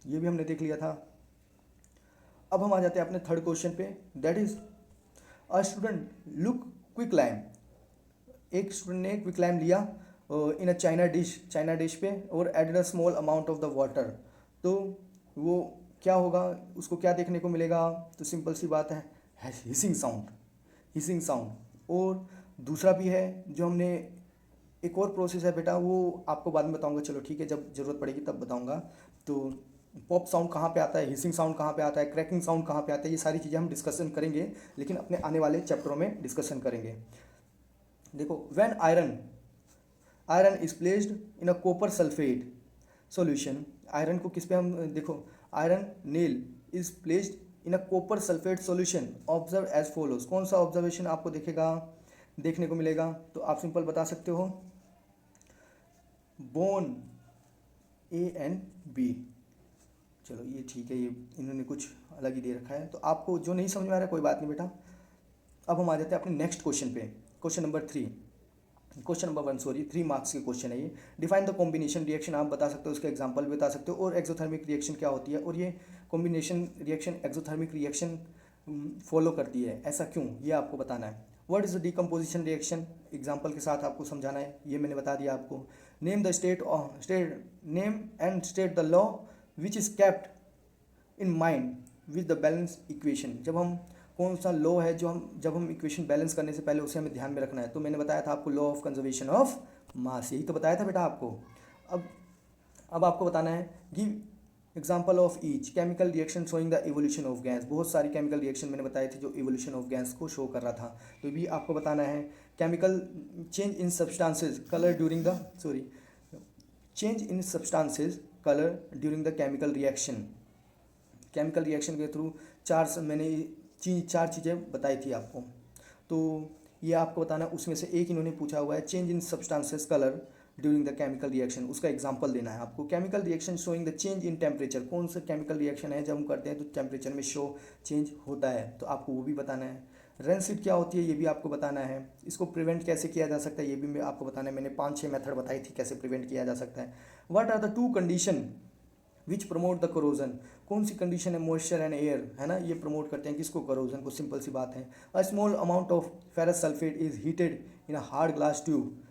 ये भी हमने देख लिया था। अब हम आ जाते हैं अपने थर्ड क्वेश्चन पे, that is a student look quick lime. एक स्टूडेंट ने क्विक लाइम लिया इन अ चाइना डिश पे, और added a small amount of the water. तो वो क्या होगा, उसको क्या देखने को मिलेगा, तो सिंपल सी बात है, हिसिंग साउंड, और दूसरा भी है जो हमने, एक और प्रोसेस है बेटा, वो आपको बाद में बताऊंगा, चलो ठीक है, जब ज़रूरत पड़ेगी तब बताऊंगा। तो पॉप साउंड कहाँ पे आता है, हिसिंग साउंड कहाँ पे आता है, क्रैकिंग साउंड कहाँ पे आता है, ये सारी चीज़ें हम डिस्कशन करेंगे, लेकिन अपने आने वाले चैप्टरों में डिस्कशन करेंगे। देखो, when iron iron is placed in a copper sulphate solution, iron को किस पे हम, देखो, iron nail is placed in a copper sulphate solution, observe as follows. कौन सा ऑब्जर्वेशन आपको देखने को मिलेगा, तो आप सिंपल बता सकते हो, बोन ए एंड बी। चलो ये ठीक है, ये इन्होंने कुछ अलग ही दे रखा है, तो आपको जो नहीं समझ में आ रहा है कोई बात नहीं बेटा। अब हम आ जाते हैं अपने नेक्स्ट क्वेश्चन पे, क्वेश्चन नंबर 1, सॉरी, 3 मार्क्स के क्वेश्चन है ये। डिफाइन द कॉम्बिनेशन रिएक्शन, आप बता सकते हो, उसके एग्जांपल भी बता सकते हो, और एक्सोथर्मिक रिएक्शन क्या होती है, और ये combination reaction exothermic reaction follow करती है, ऐसा क्यों, ये आपको बताना है। What is the decomposition reaction, example के साथ आपको समझाना है, ये मैंने बता दिया आपको। Name the name and state the law which is kept in mind with the balance equation. कौन सा लॉ है जो जब हम इक्वेशन बैलेंस करने से पहले उसे हमें ध्यान में रखना है, तो मैंने बताया था आपको लॉ ऑफ कंजर्वेशन ऑफ मास, यही तो बताया था बेटा आपको। अब आपको बताना है, give example of each chemical reaction showing the evolution of gas. बहुत सारी केमिकल रिएक्शन मैंने बताए थे जो इवोल्यूशन ऑफ गैस को शो कर रहा था, तो भी आपको बताना है। Chemical change in substances colour during the change in substances colour during the chemical reaction के थ्रू मैंने चार चीज़ें बताई थी आपको, तो ये आपको बताना, उसमें से एक इन्होंने पूछा हुआ है, change in substances colour during the chemical reaction, उसका एग्जांपल देना है आपको। Chemical reaction showing the change in temperature, कौन सा केमिकल रिएक्शन है जब हम करते हैं तो टेम्परेचर में चेंज होता है, तो आपको वो भी बताना है। रेनसीड क्या होती है, ये भी आपको बताना है। इसको प्रिवेंट कैसे किया जा सकता है, ये भी मैं आपको बताना है, मैंने 5-6 मेथड बताई थी कैसे प्रिवेंट किया जा सकता है। What are the 2 condition which promote the corrosion, कौन सी कंडीशन है, मॉइस्चर एंड एयर, है ना, ये प्रमोट करते हैं किसको, करोजन को, सिंपल सी बात है। अ small amount of ferrous sulphate is heated in a hard glass tube,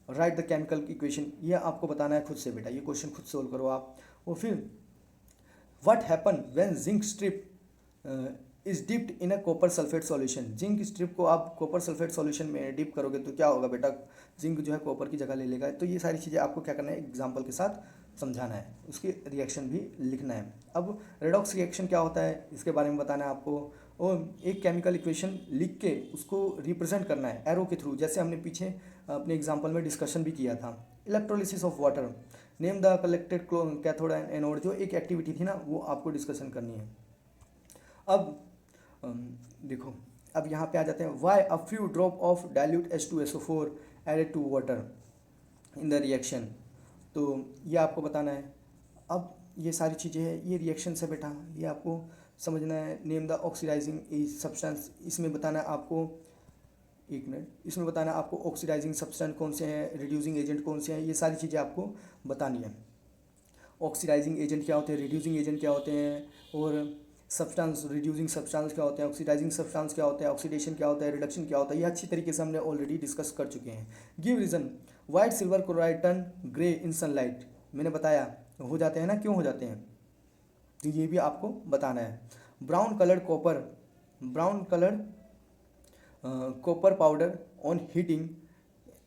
right the chemical equation, ये आपको बताना है खुद से बेटा, ये क्वेश्चन खुद सोल्व करो आप। और फिर what happen when zinc strip is dipped in a copper sulphate solution, zinc strip को आप कॉपर सल्फेट सॉल्यूशन में डिप करोगे तो क्या होगा बेटा, जिंक जो है कॉपर की जगह ले लेगा। तो ये सारी चीज़ें आपको क्या करना है, एग्जाम्पल के साथ समझाना है, उसकी रिएक्शन भी लिखना है। अब रेडॉक्स रिएक्शन क्या होता है, इसके बारे में बताना है आपको, और एक केमिकल इक्वेशन लिख के उसको रिप्रेजेंट करना है एरो के थ्रू, जैसे हमने पीछे अपने एग्जाम्पल में डिस्कशन भी किया था। Electrolysis of water, name the collected cathode and anode, जो एक एक्टिविटी थी ना वो आपको डिस्कशन करनी है। अब देखो, अब यहाँ पे आ जाते हैं, why a few drop of dilute H2SO4 added to water in the reaction, तो ये आपको बताना है। अब ये सारी चीज़ें हैं, ये रिएक्शन है बेटा, ये आपको समझना है। नेम द ऑक्सीडाइजिंग सब्सटेंस, इसमें बताना है आपको, एक मिनट, इसमें बताना है आपको ऑक्सीडाइजिंग सब्सटेंस कौन से हैं, रिड्यूसिंग एजेंट कौन से हैं, ये सारी चीज़ें आपको बतानी है। ऑक्सीडाइजिंग एजेंट क्या होते हैं, रिड्यूसिंग एजेंट क्या होते हैं, और सब्सटेंस, रिड्यूसिंग सब्सटेंस क्या होते हैं, ऑक्सीडाइजिंग सब्सटेंस क्या होता है, ऑक्सीडेशन क्या होता है, रिडक्शन क्या होता है, ये अच्छी तरीके से हमने ऑलरेडी डिस्कस कर चुके हैं। Give reason white silver chloride turn grey in sunlight, मैंने बताया हो जाते हैं ना, क्यों हो जाते हैं, तो ये भी आपको बताना है। Brown coloured copper powder on heating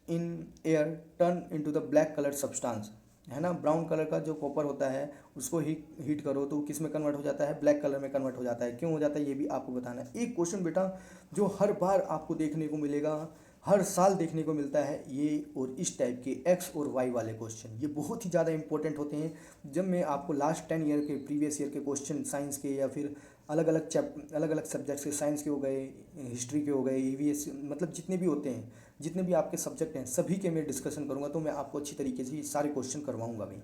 in air turn into the black colour substance, है ना, ब्राउन कलर का जो कॉपर होता है उसको हीट करो तो किस में कन्वर्ट हो जाता है, ब्लैक कलर में कन्वर्ट हो जाता है, क्यों हो जाता है ये भी आपको बताना है। एक क्वेश्चन बेटा जो हर बार आपको देखने को मिलेगा, हर साल देखने को मिलता है, ये और इस टाइप के एक्स और वाई वाले क्वेश्चन, ये बहुत ही ज़्यादा इंपॉर्टेंट होते हैं। जब मैं आपको लास्ट 10 ईयर के प्रीवियस ईयर के क्वेश्चन साइंस के या फिर अलग अलग सब्जेक्ट्स के, साइंस के हो गए, हिस्ट्री के हो गए, EVS, मतलब जितने भी होते हैं, जितने भी आपके सब्जेक्ट हैं सभी के मैं डिस्कशन करूंगा, तो मैं आपको अच्छी तरीके से सारे क्वेश्चन करवाऊंगा भी।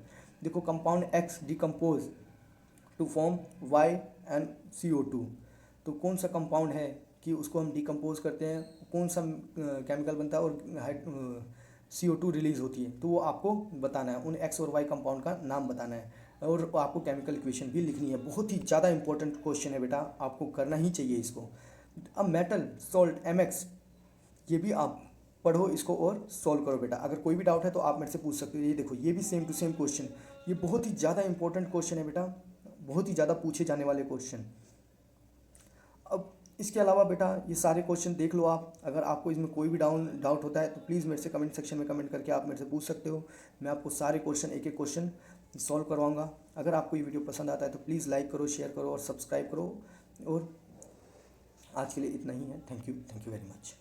देखो, compound X decompose to form Y and CO2, तो कौन सा कंपाउंड है कि उसको हम डिकम्पोज करते हैं, कौन सा केमिकल बनता है और CO2 रिलीज होती है, तो वो आपको बताना है, उन X और Y कंपाउंड का नाम बताना है, और आपको केमिकल इक्वेशन भी लिखनी है। बहुत ही ज़्यादा इंपॉर्टेंट क्वेश्चन है बेटा, आपको करना ही चाहिए इसको। अब मेटल सॉल्ट MX, ये भी आप पढ़ो इसको और सॉल्व करो बेटा, अगर कोई भी डाउट है तो आप मेरे से पूछ सकते हो। ये देखो, ये भी सेम टू सेम क्वेश्चन, ये बहुत ही ज़्यादा इंपॉर्टेंट क्वेश्चन है बेटा, बहुत ही ज़्यादा पूछे जाने वाले क्वेश्चन। अब इसके अलावा बेटा ये सारे क्वेश्चन देख लो आप। अगर आपको इसमें कोई भी डाउट होता है तो प्लीज़ मेरे से कमेंट सेक्शन में कमेंट करके आप मेरे से पूछ सकते हो। मैं आपको सारे क्वेश्चन एक एक क्वेश्चन सॉल्व करवाऊँगा। अगर आपको ये वीडियो पसंद आता है तो प्लीज़ लाइक करो, शेयर करो और सब्सक्राइब करो। और आज के लिए इतना ही है। Thank you very much.